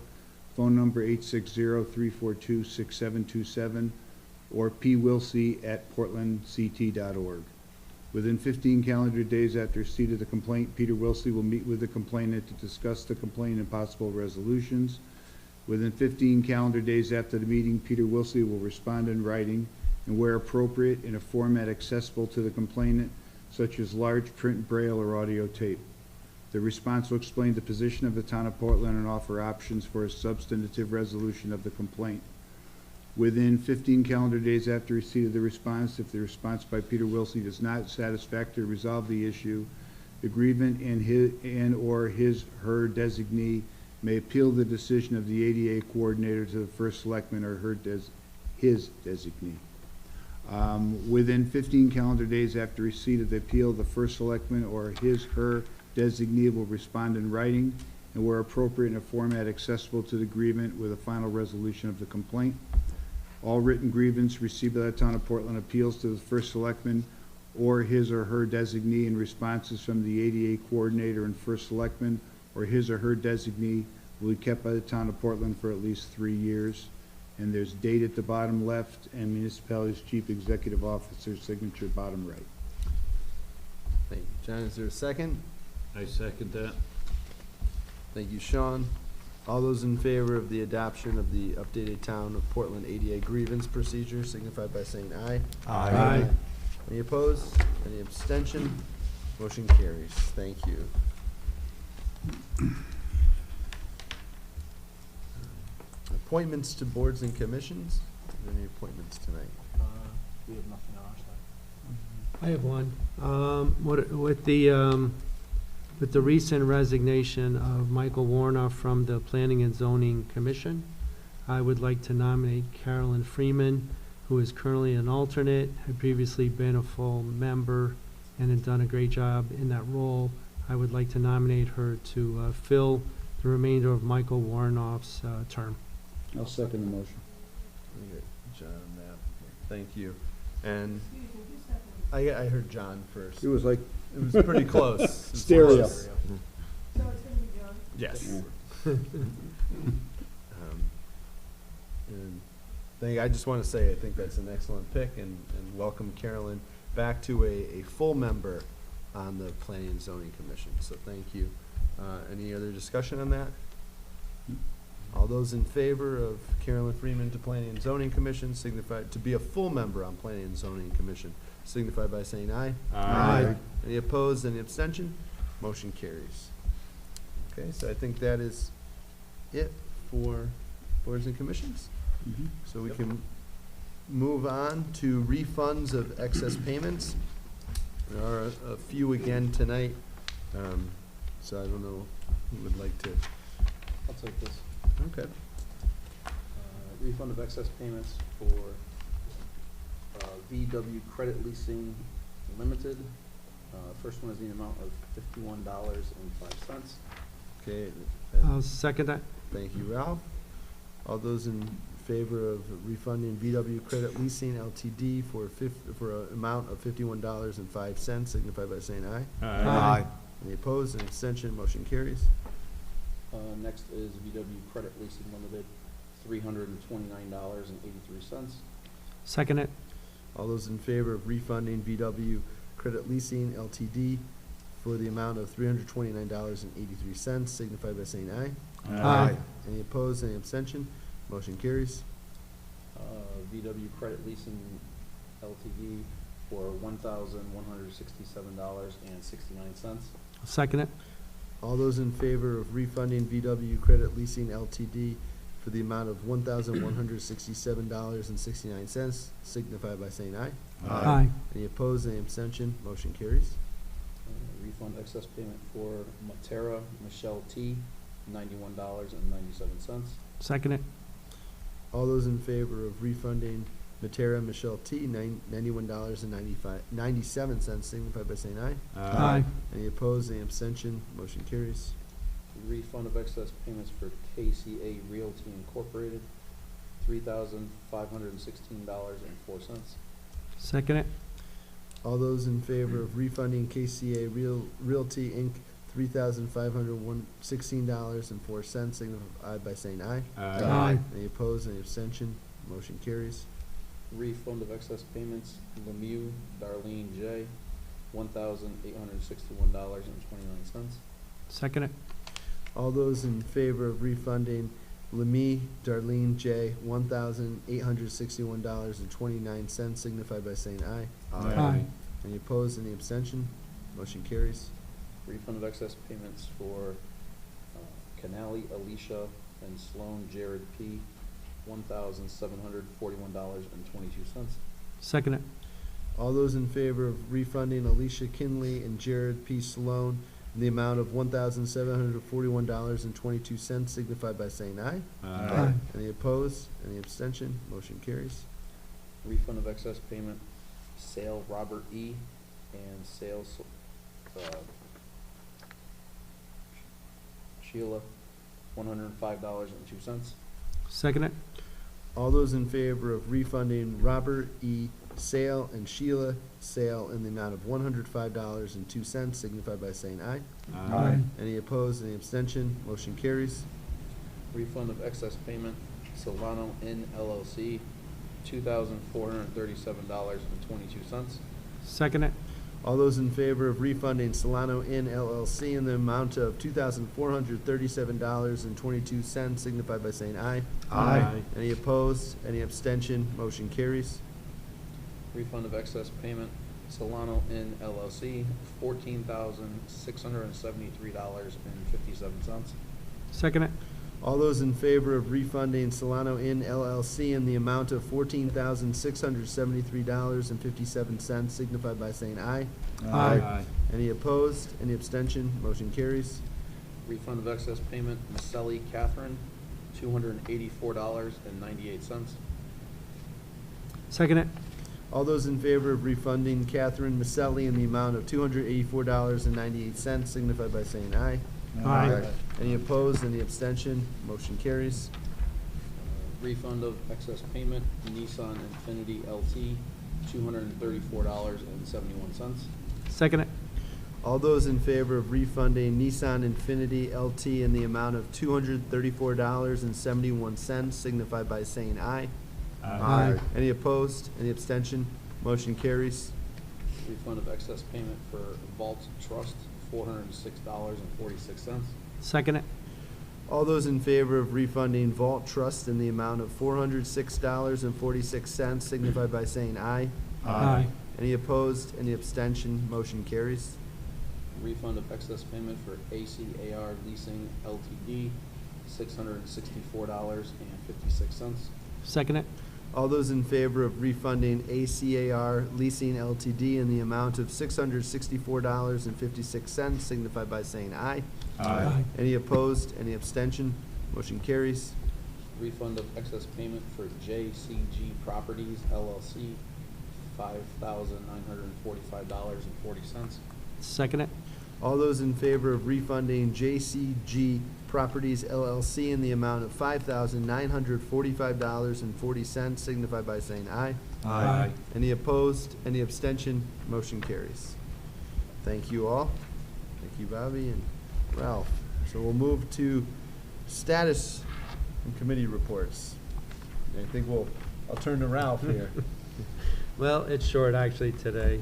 phone number 860-342-6727, or pwilsey@portlandct.org. Within 15 calendar days after receipt of the complaint, Peter Wilsey will meet with the complainant to discuss the complaint and possible resolutions. Within 15 calendar days after the meeting, Peter Wilsey will respond in writing and where appropriate in a format accessible to the complainant, such as large print, braille, or audio tape. The response will explain the position of the town of Portland and offer options for a substantive resolution of the complaint. Within 15 calendar days after receipt of the response, if the response by Peter Wilsey does not satisfactorily resolve the issue, the grievant and/or his/her designee may appeal the decision of the ADA coordinator to the first selectman or his designee. Within 15 calendar days after receipt of the appeal, the first selectman or his/her designee will respond in writing and where appropriate in a format accessible to the grievant with a final resolution of the complaint. All written grievance received by the town of Portland appeals to the first selectman or his/her designee and responses from the ADA coordinator and first selectman or his/her designee will be kept by the town of Portland for at least 3 years. And there's date at the bottom left and municipality's chief executive officer's signature bottom right. Thank you, John. Is there a second? I second that. Thank you, Sean. All those in favor of the adoption of the updated Town of Portland ADA grievance procedure signify by saying aye. Aye. Any opposed? Any abstention? Motion carries. Thank you. Appointments to boards and commissions. Are there any appointments tonight? We have nothing on our side. I have one. With the recent resignation of Michael Warner from the Planning and Zoning Commission, I would like to nominate Carolyn Freeman, who is currently an alternate, had previously been a full member, and had done a great job in that role. I would like to nominate her to fill the remainder of Michael Warnoff's term. I'll second the motion. Okay, John, Matt, thank you. And I heard John first. It was like It was pretty close. It was Stereo. close. So it's gonna be John? Yes. And I just want to say, I think that's an excellent pick, and welcome Carolyn back to a full member on the Planning and Zoning Commission, so thank you. Any other discussion on that? All those in favor of Carolyn Freeman to Planning and Zoning Commission signify, to be a full member on Planning and Zoning Commission, signify by saying aye. Aye. Any opposed, any abstention? Motion carries. Okay, so I think that is it for boards and commissions. So we can move on to refunds of excess payments. There are a few again tonight, so I don't know who would like to. I'll take this. Okay. Refund of excess payments for VW Credit Leasing Limited. First one is the amount of $51.05. Okay. I'll second that. Thank you, Ralph. All those in favor of refunding VW Credit Leasing Ltd. for an amount of $51.05 signify by saying aye. Aye. Any opposed, any abstention, motion carries. Next is VW Credit Leasing Limited, $329.83. Second it. All those in favor of refunding VW Credit Leasing Ltd. for the amount of $329.83 signify by saying aye. Aye. Any opposed, any abstention, motion carries. VW Credit Leasing Ltd. for $1,167.69. Second it. All those in favor of refunding VW Credit Leasing Ltd. for the amount of $1,167.69 signify by saying aye. Aye. Any opposed, any abstention, motion carries. Refund excess payment for Matera Michelle T., $91.97. Second it. All those in favor of refunding Matera Michelle T., $91.97 signify by saying aye. Aye. Any opposed, any abstention, motion carries. Refund of excess payments for KCA Realty Incorporated, $3,516.04. Second it. All those in favor of refunding KCA Realty, Inc., $3,516.04 signify by saying aye. Aye. Any opposed, any abstention? Motion carries. Refund of excess payments, Lemieux, Darlene J., $1,861.29. Second it. All those in favor of refunding Lemmy Darlene J. $1,861.29 signify by saying aye. Aye. Any opposed, any abstention? Motion carries. Refund of excess payments for Canali Alicia and Sloan Jared P., $1,741.22. Second it. All those in favor of refunding Alicia Kinley and Jared P. Sloan in the amount of $1,741.22 signify by saying aye. Aye. Any opposed, any abstention? Motion carries. Refund of excess payment, Sale Robert E. and Sales Sheila, $105.02. Second it. All those in favor of refunding Robert E. Sale and Sheila Sale in the amount of $105.02 signify by saying aye. Aye. Any opposed, any abstention? Motion carries. Refund of excess payment, Solano Inn LLC, $2,437.22. Second it. All those in favor of refunding Solano Inn LLC in the amount of $2,437.22 signify by saying aye. Aye. Any opposed, any abstention? Motion carries. Refund of excess payment, Solano Inn LLC, $14,673.57. Second it. All those in favor of refunding Solano Inn LLC in the amount of $14,673.57 signify by saying aye. Aye. Any opposed, any abstention? Motion carries. Refund of excess payment, Maselli Catherine, $284.98. Second it. All those in favor of refunding Catherine Maselli in the amount of $284.98 signify by saying aye. Aye. Any opposed, any abstention? Motion carries. Refund of excess payment, Nissan Infinity LT, $234.71. Second it. All those in favor of refunding Nissan Infinity LT in the amount of $234.71 signify by saying aye. Aye. Any opposed, any abstention? Motion carries. Refund of excess payment for Vault Trust, $406.46. Second it. All those in favor of refunding Vault Trust in the amount of $406.46 signify by saying aye. Aye. Any opposed, any abstention? Motion carries. Refund of excess payment for ACAR Leasing LTD, $664.56. Second it. All those in favor of refunding ACAR Leasing LTD in the amount of $664.56 signify by saying aye. Aye. Any opposed, any abstention? Motion carries. Refund of excess payment for JCG Properties LLC, $5,945.40. Second it. All those in favor of refunding JCG Properties LLC in the amount of $5,945.40 signify by saying aye. Aye. Any opposed, any abstention? Motion carries. Thank you all. Thank you, Bobby and Ralph. So we'll move to status and committee reports. I think I'll turn to Ralph here. Well, it's short actually today.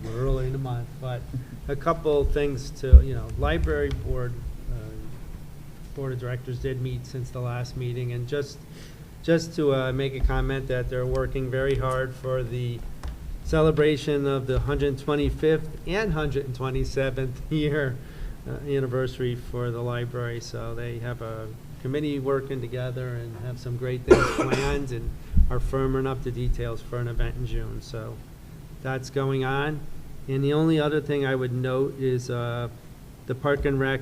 We're early in the month, but a couple things to, library board, board of directors did meet since the last meeting, and just to make a comment that they're working very hard for the celebration of the 125th and 127th year anniversary for the library. So they have a committee working together and have some great things planned and are firming up the details for an event in June. So that's going on. And the only other thing I would note is the Park and Rec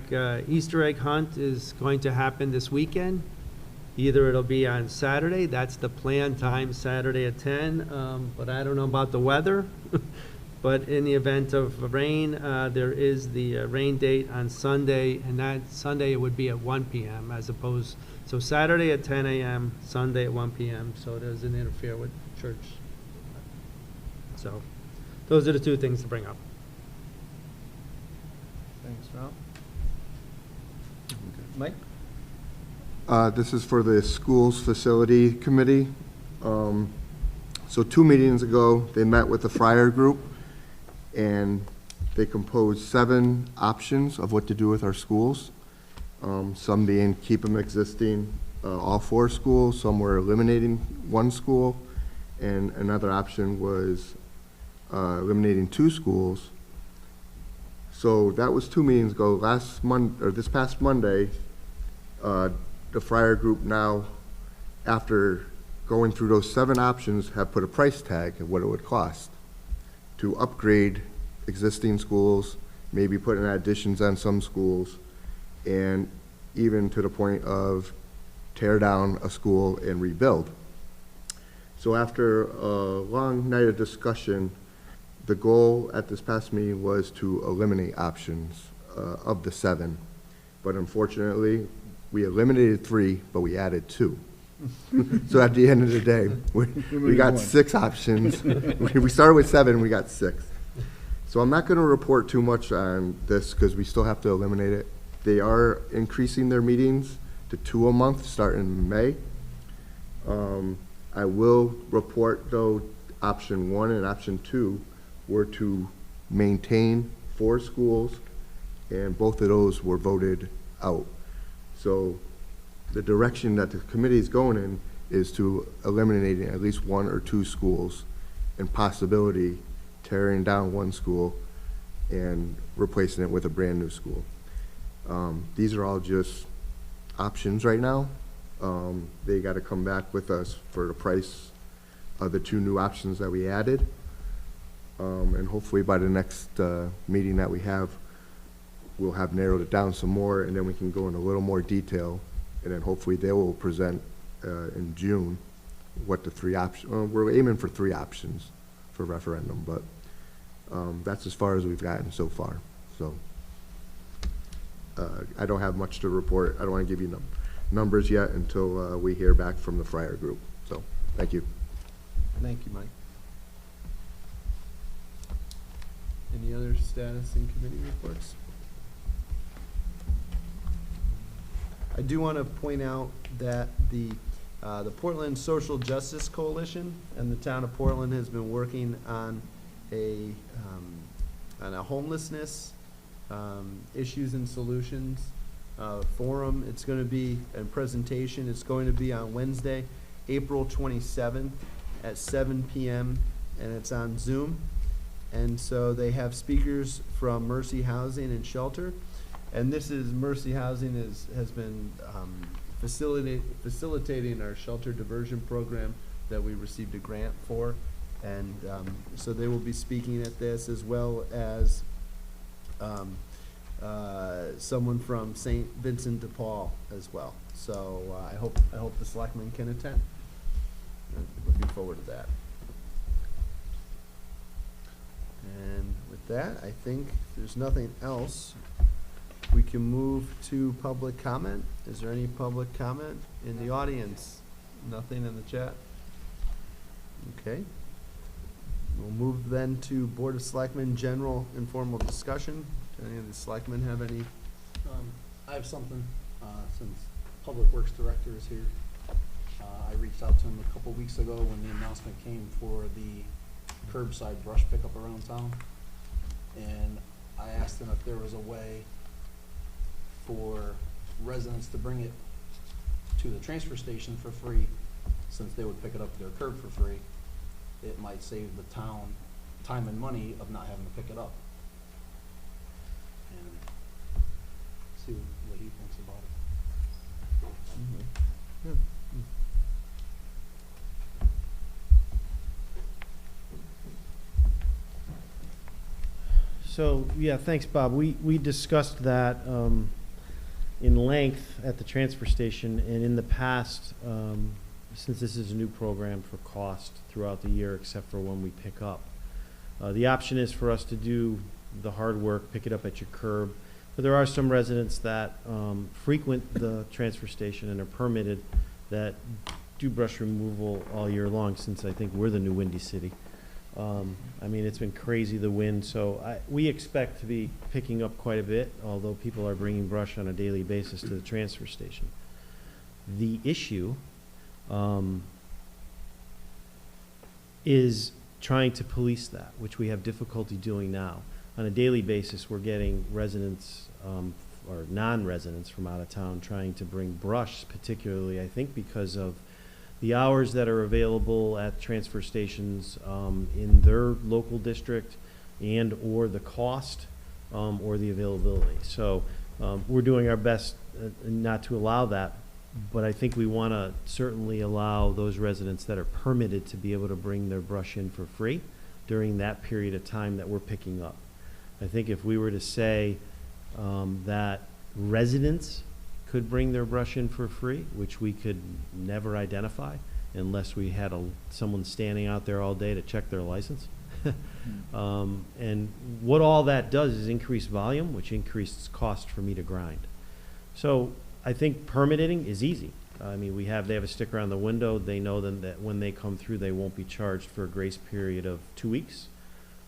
Easter egg hunt is going to happen this weekend. Either it'll be on Saturday, that's the planned time, Saturday at 10, but I don't know about the weather. But in the event of rain, there is the rain date on Sunday, and that Sunday it would be at 1 p.m. as opposed, so Saturday at 10 a.m., Sunday at 1 p.m., so it doesn't interfere with church. So those are the two things to bring up. Thanks, Rob. Mike? This is for the Schools Facility Committee. So 2 meetings ago, they met with the Friar Group, and they composed 7 options of what to do with our schools. Some being keep them existing, all 4 schools. Some were eliminating 1 school, and another option was eliminating 2 schools. So that was 2 meetings ago. This past Monday, the Friar Group now, after going through those 7 options, have put a price tag of what it would cost to upgrade existing schools, maybe put in additions on some schools, and even to the point of tear down a school and rebuild. So after a long night of discussion, the goal at this past meeting was to eliminate options of the 7. But unfortunately, we eliminated 3, but we added 2. So at the end of the day, we got 6 options. We started with 7, we got 6. So I'm not going to report too much on this because we still have to eliminate it. They are increasing their meetings to 2 a month starting in May. I will report, though, option 1 and option 2 were to maintain 4 schools, and both of those were voted out. So the direction that the committee is going in is to eliminating at least 1 or 2 schools, and possibility tearing down 1 school and replacing it with a brand new school. These are all just options right now. They got to come back with us for the price of the 2 new options that we added. And hopefully by the next meeting that we have, we'll have narrowed it down some more, and then we can go in a little more detail, and then hopefully they will present in June what the 3 options, we're aiming for 3 options for referendum, but that's as far as we've gotten so far. So I don't have much to report. I don't want to give you numbers yet until we hear back from the Friar Group. So thank you. Thank you, Mike. Any other status and committee reports? I do want to point out that the Portland Social Justice Coalition and the town of Portland has been working on a homelessness issues and solutions forum. It's going to be a presentation. It's going to be on Wednesday, April 27th at 7 p.m. and it's on Zoom. And so they have speakers from Mercy Housing and Shelter. And this is, Mercy Housing has been facilitating our shelter diversion program that we received a grant for. And so they will be speaking at this, as well as someone from St. Vincent de Paul as well. So I hope the selectmen can attend. I'm looking forward to that. And with that, I think if there's nothing else, we can move to public comment. Is there any public comment in the audience? Nothing in the chat? Okay. We'll move then to Board of Selectmen general informal discussion. Do any of the selectmen have any? I have something, since Public Works Director is here. I reached out to him a couple weeks ago when the announcement came for the curbside brush pickup around town. And I asked him if there was a way for residents to bring it to the transfer station for free, since they would pick it up at their curb for free. It might save the town time and money of not having to pick it up. And see what he thinks about it. Yeah. So, yeah, thanks, Bob. We discussed that in length at the transfer station, and in the past, since this is a new program for cost throughout the year, except for when we pick up, the option is for us to do the hard work, pick it up at your curb. But there are some residents that frequent the transfer station and are permitted that do brush removal all year long, since I think we're the new Windy City. I mean, it's been crazy, the wind, so we expect to be picking up quite a bit, although people are bringing brush on a daily basis to the transfer station. The issue is trying to police that, which we have difficulty doing now. On a daily basis, we're getting residents or non-residents from out of town trying to bring brush, particularly, I think, because of the hours that are available at transfer stations in their local district, and or the cost or the availability. So we're doing our best not to allow that, but I think we want to certainly allow those residents that are permitted to be able to bring their brush in for free during that period of time that we're picking up. I think if we were to say that residents could bring their brush in for free, which we could never identify unless we had someone standing out there all day to check their license. And what all that does is increase volume, which increases cost for me to grind. So I think permitting is easy. I mean, they have a sticker on the window. They know then that when they come through, they won't be charged for a grace period of 2 weeks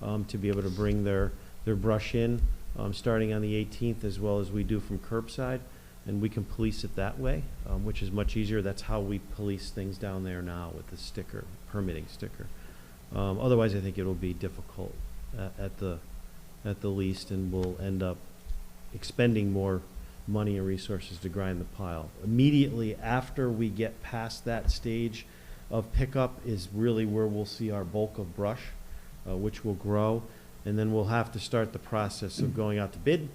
to be able to bring their brush in, starting on the 18th, as well as we do from curbside. And we can police it that way, which is much easier. That's how we police things down there now with the sticker, permitting sticker. Otherwise, I think it'll be difficult at the least, and we'll end up expending more money and resources to grind the pile. Immediately after we get past that stage of pickup is really where we'll see our bulk of brush, which will grow, and then we'll have to start the process of going out to bid.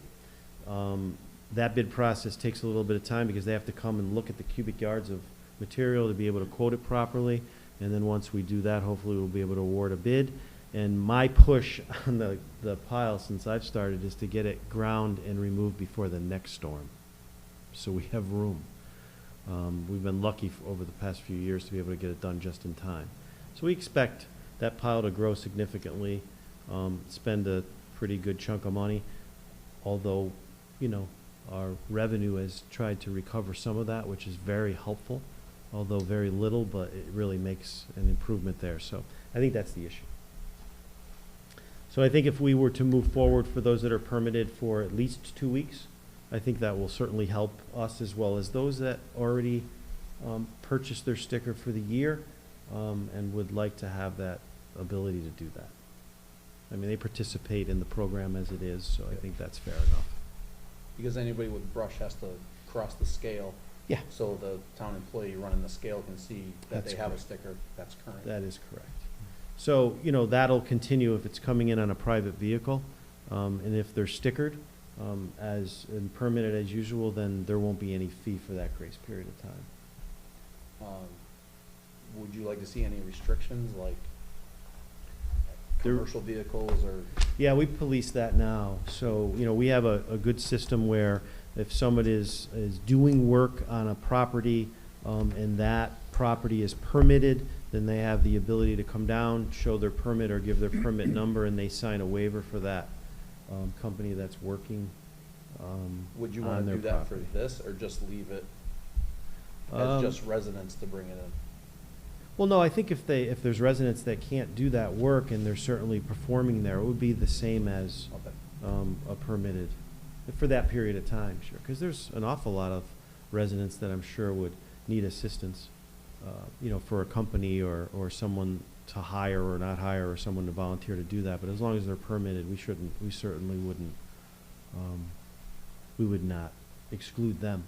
That bid process takes a little bit of time because they have to come and look at the cubic yards of material to be able to quote it properly. And then once we do that, hopefully we'll be able to award a bid. And my push on the pile since I've started is to get it ground and removed before the next storm, so we have room. We've been lucky over the past few years to be able to get it done just in time. So we expect that pile to grow significantly, spend a pretty good chunk of money, although, you know, our revenue has tried to recover some of that, which is very helpful, although very little, but it really makes an improvement there. So I think that's the issue. So I think if we were to move forward for those that are permitted for at least 2 weeks, I think that will certainly help us, as well as those that already purchased their sticker for the year and would like to have that ability to do that. I mean, they participate in the program as it is, so I think that's fair enough. Because anybody with brush has to cross the scale. Yeah. So the town employee running the scale can see that That's they have a correct. sticker that's current. That is correct. So, you know, that'll continue if it's coming in on a private vehicle. And if they're stickered and permitted as usual, then there won't be any fee for that grace period of time. Would you like to see any restrictions, like There- commercial vehicles or? Yeah, we police that now. So, you know, we have a good system where if somebody is doing work on a property and that property is permitted, then they have the ability to come down, show their permit or give their permit number, and they sign a waiver for that company that's working Would you on want to their do that for property. this, or just leave it as just residents to bring it in? Well, no, I think if there's residents that can't do that work and they're certainly performing there, it would be the same as Okay. a permitted, for that period of time, sure. Because there's an awful lot of residents that I'm sure would need assistance, you know, for a company or someone to hire or not hire, or someone to volunteer to do that. But as long as they're permitted, we certainly wouldn't, we would not exclude them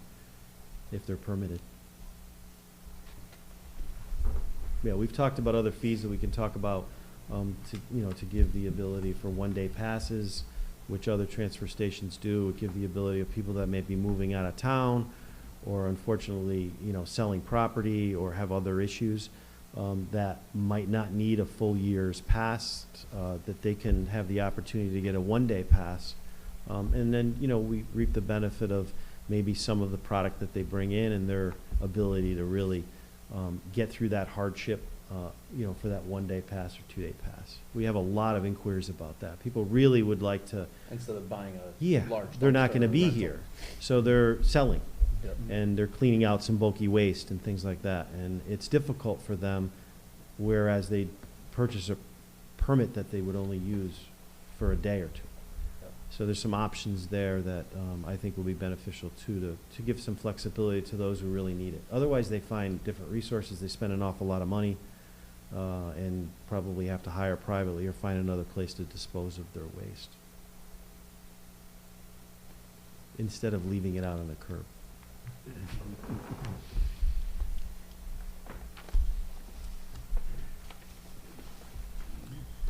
if they're permitted. Yeah, we've talked about other fees that we can talk about, to give the ability for one-day passes, which other transfer stations do. Would give the ability of people that may be moving out of town, or unfortunately, selling property or have other issues, that might not need a full year's pass, that they can have the opportunity to get a one-day pass. And then, we reap the benefit of maybe some of the product that they bring in and their ability to really get through that hardship, for that one-day pass or two-day pass. We have a lot of inquiries about that. People really would like to. Instead of buying a Yeah, large they're not dumpster going to or be rental. here, so they're selling. Yep. And they're cleaning out some bulky waste and things like that. And it's difficult for them, whereas they purchase a permit that they would only use for a day or two. So there's some options there that I think will be beneficial too, to give some flexibility to those who really need it. Otherwise, they find different resources, they spend an awful lot of money, and probably have to hire privately or find another place to dispose of their waste, instead of leaving it out on the curb.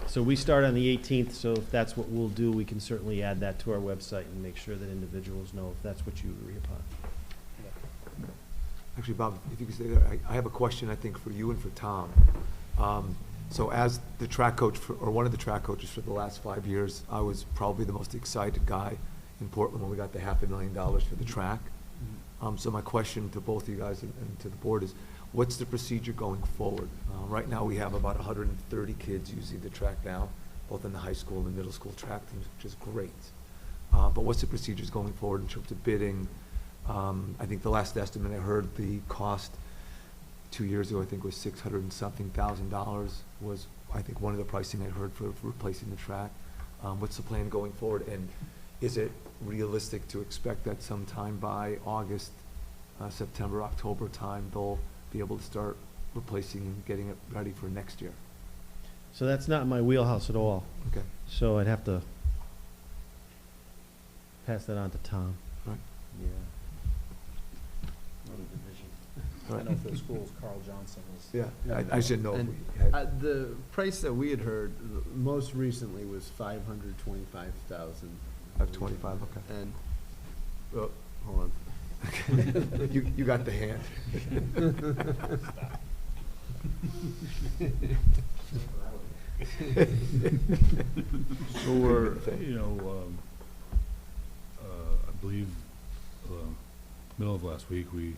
So we start on the 18th, so if that's what we'll do, we can certainly add that to our website and make sure that individuals know if that's what you agree upon. Actually, Bob, if you could stay there, I have a question, I think, for you and for Tom. So as the track coach, or one of the track coaches for the last 5 years, I was probably the most excited guy in Portland when we got the $500,000 for the track. So my question to both of you guys and to the board is, what's the procedure going forward? Right now, we have about 130 kids using the track now, both in the high school and the middle school track teams, which is great. But what's the procedures going forward in terms of bidding? I think the last estimate I heard, the cost 2 years ago, I think was $600 and something thousand was, I think, one of the pricing I heard for replacing the track. What's the plan going forward? And is it realistic to expect that sometime by August, September, October time, they'll be able to start replacing and getting it ready for next year? So that's not in my wheelhouse at all. Okay. So I'd have to pass that on to Tom. Right. Yeah. I know for the schools, Carl Johnson was. Yeah, I should know. if And we had- the price that we had heard most recently was 525,000. 525, okay. And, oh, hold on. You got the hand. So we're, I believe, middle of last week, we,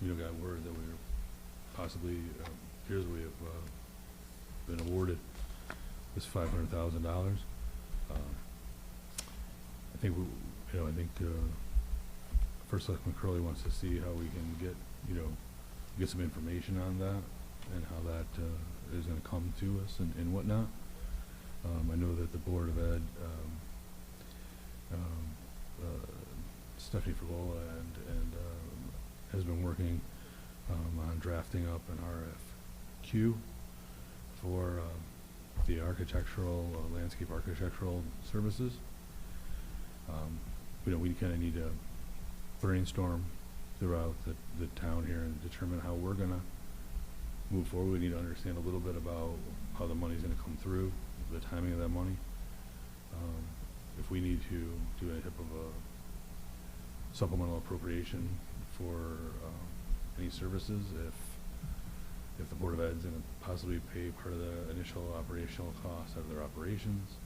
got word that we were possibly, appears we have, been awarded this $500,000. I think First Selectman Curley wants to see how we can get some information on that and how that is going to come to us and whatnot. I know that the Board of Ed, Stephanie Frigola and has been working on drafting up an RFQ for the architectural, landscape architectural services. We kind of need to brainstorm throughout the town here and determine how we're gonna move forward. We need to understand a little bit about how the money's gonna come through, the timing of that money. If we need to do any type of a supplemental appropriation for any services, if the Board of Ed's gonna possibly pay part of the initial operational costs out of their operations.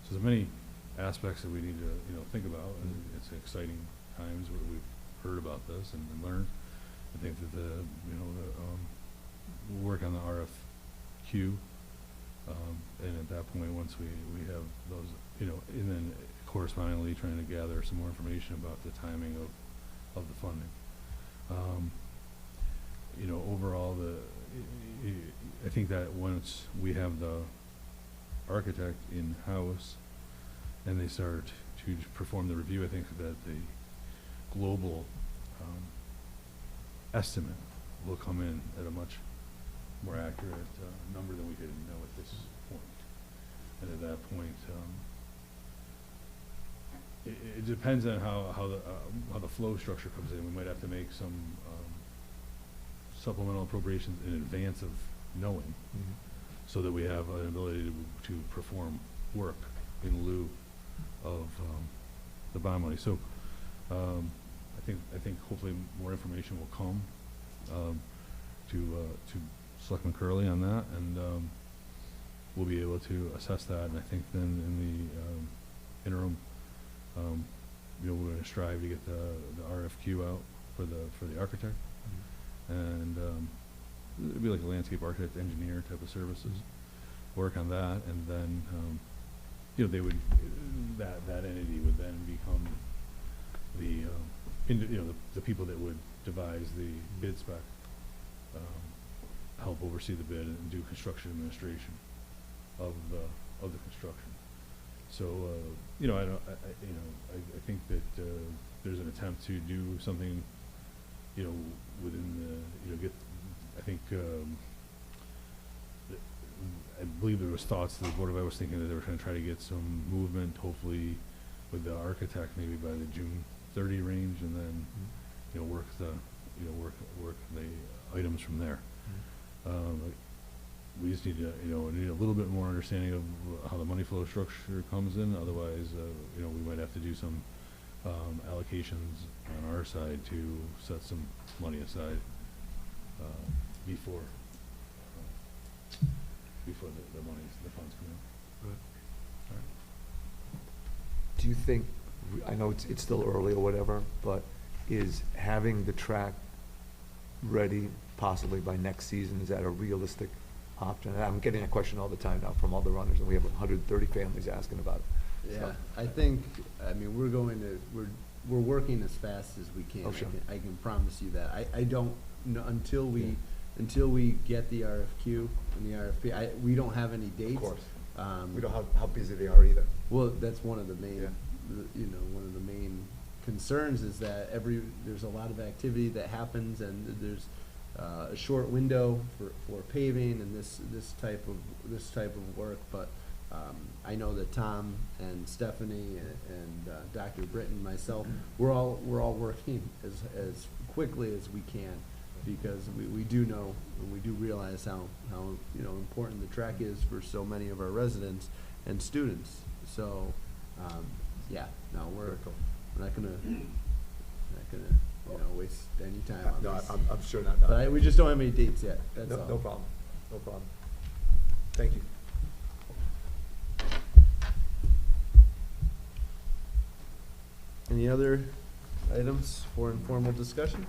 So there's many aspects that we need to think about, and it's exciting times where we've heard about this and learned. I think that we'll work on the RFQ, and at that point, once we have those, and then correspondingly trying to gather some more information about the timing of the funding. Overall, I think that once we have the architect in-house and they start to perform the review, I think that the global estimate will come in at a much more accurate number than we could know at this point. And at that point, it depends on how the flow structure comes in. We might have to make some supplemental appropriations in advance of knowing, so that we have an ability to perform work in lieu of the bond money. So I think hopefully more information will come to Selectman Curley on that, and we'll be able to assess that. And I think then in the interim, we're going to strive to get the RFQ out for the architect, and it'd be like a landscape architect, engineer type of services. Work on that, and then they would that entity would then become the people that would devise the bid spec, help oversee the bid, and do construction administration. of the construction. So, you know, I think that, there's an attempt to do something, you know, within the, you know, I think, I believe there was thoughts that the Board of Ed was thinking that they were gonna try to get some movement, hopefully with the architect, maybe by the June 30 range, and then, you know, work the items from there. We just need to, you know, need a little bit more understanding of how the money flow structure comes in. Otherwise, you know, we might have to do some allocations on our side to set some money aside before the funds come in. Do you think, I know it's still early or whatever, but is having the track ready possibly by next season, is that a realistic option? And I'm getting that question all the time now from all the runners, and we have 130 families asking about it. Yeah, So- I think, I mean, we're working as fast as we can. Oh, sure. I can promise you that. I don't know, until we get the RFQ and the RFP, we don't have any dates. Of course. We don't know Um, how busy they are either. Well, that's one of the main, Yeah. one of the main concerns is that there's a lot of activity that happens, and there's a short window for paving and this type of work. But I know that Tom and Stephanie and Dr. Britton, myself, we're all working as quickly as we can, because we do know and we do realize how important the track is for so many of our residents and students. So yeah, no, we're not gonna waste any time on No, this. I'm sure not. But we just don't have any dates yet, that's all. No problem, no problem. Thank you. Any other items for informal discussion?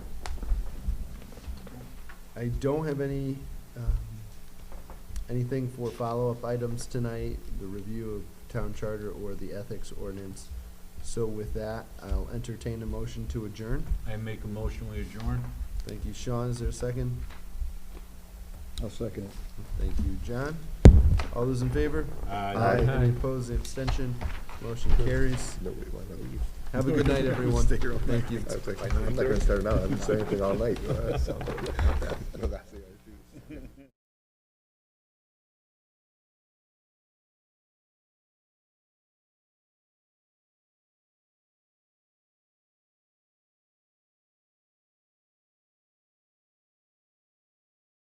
I don't have anything for follow-up items tonight, the review of town charter or the ethics ordinance. So with that, I'll entertain a motion to adjourn. I make a motion, we adjourn. Thank you, Sean. Is there a second? I'll second it. Thank you, John. All those in favor? Aye. Any opposed, abstention? Motion carries. Nobody wanted to leave. Have a good night, everyone. Stay here all Thank night. you. I was like, I'm not gonna start now, I've been saying anything all night. Sounds like-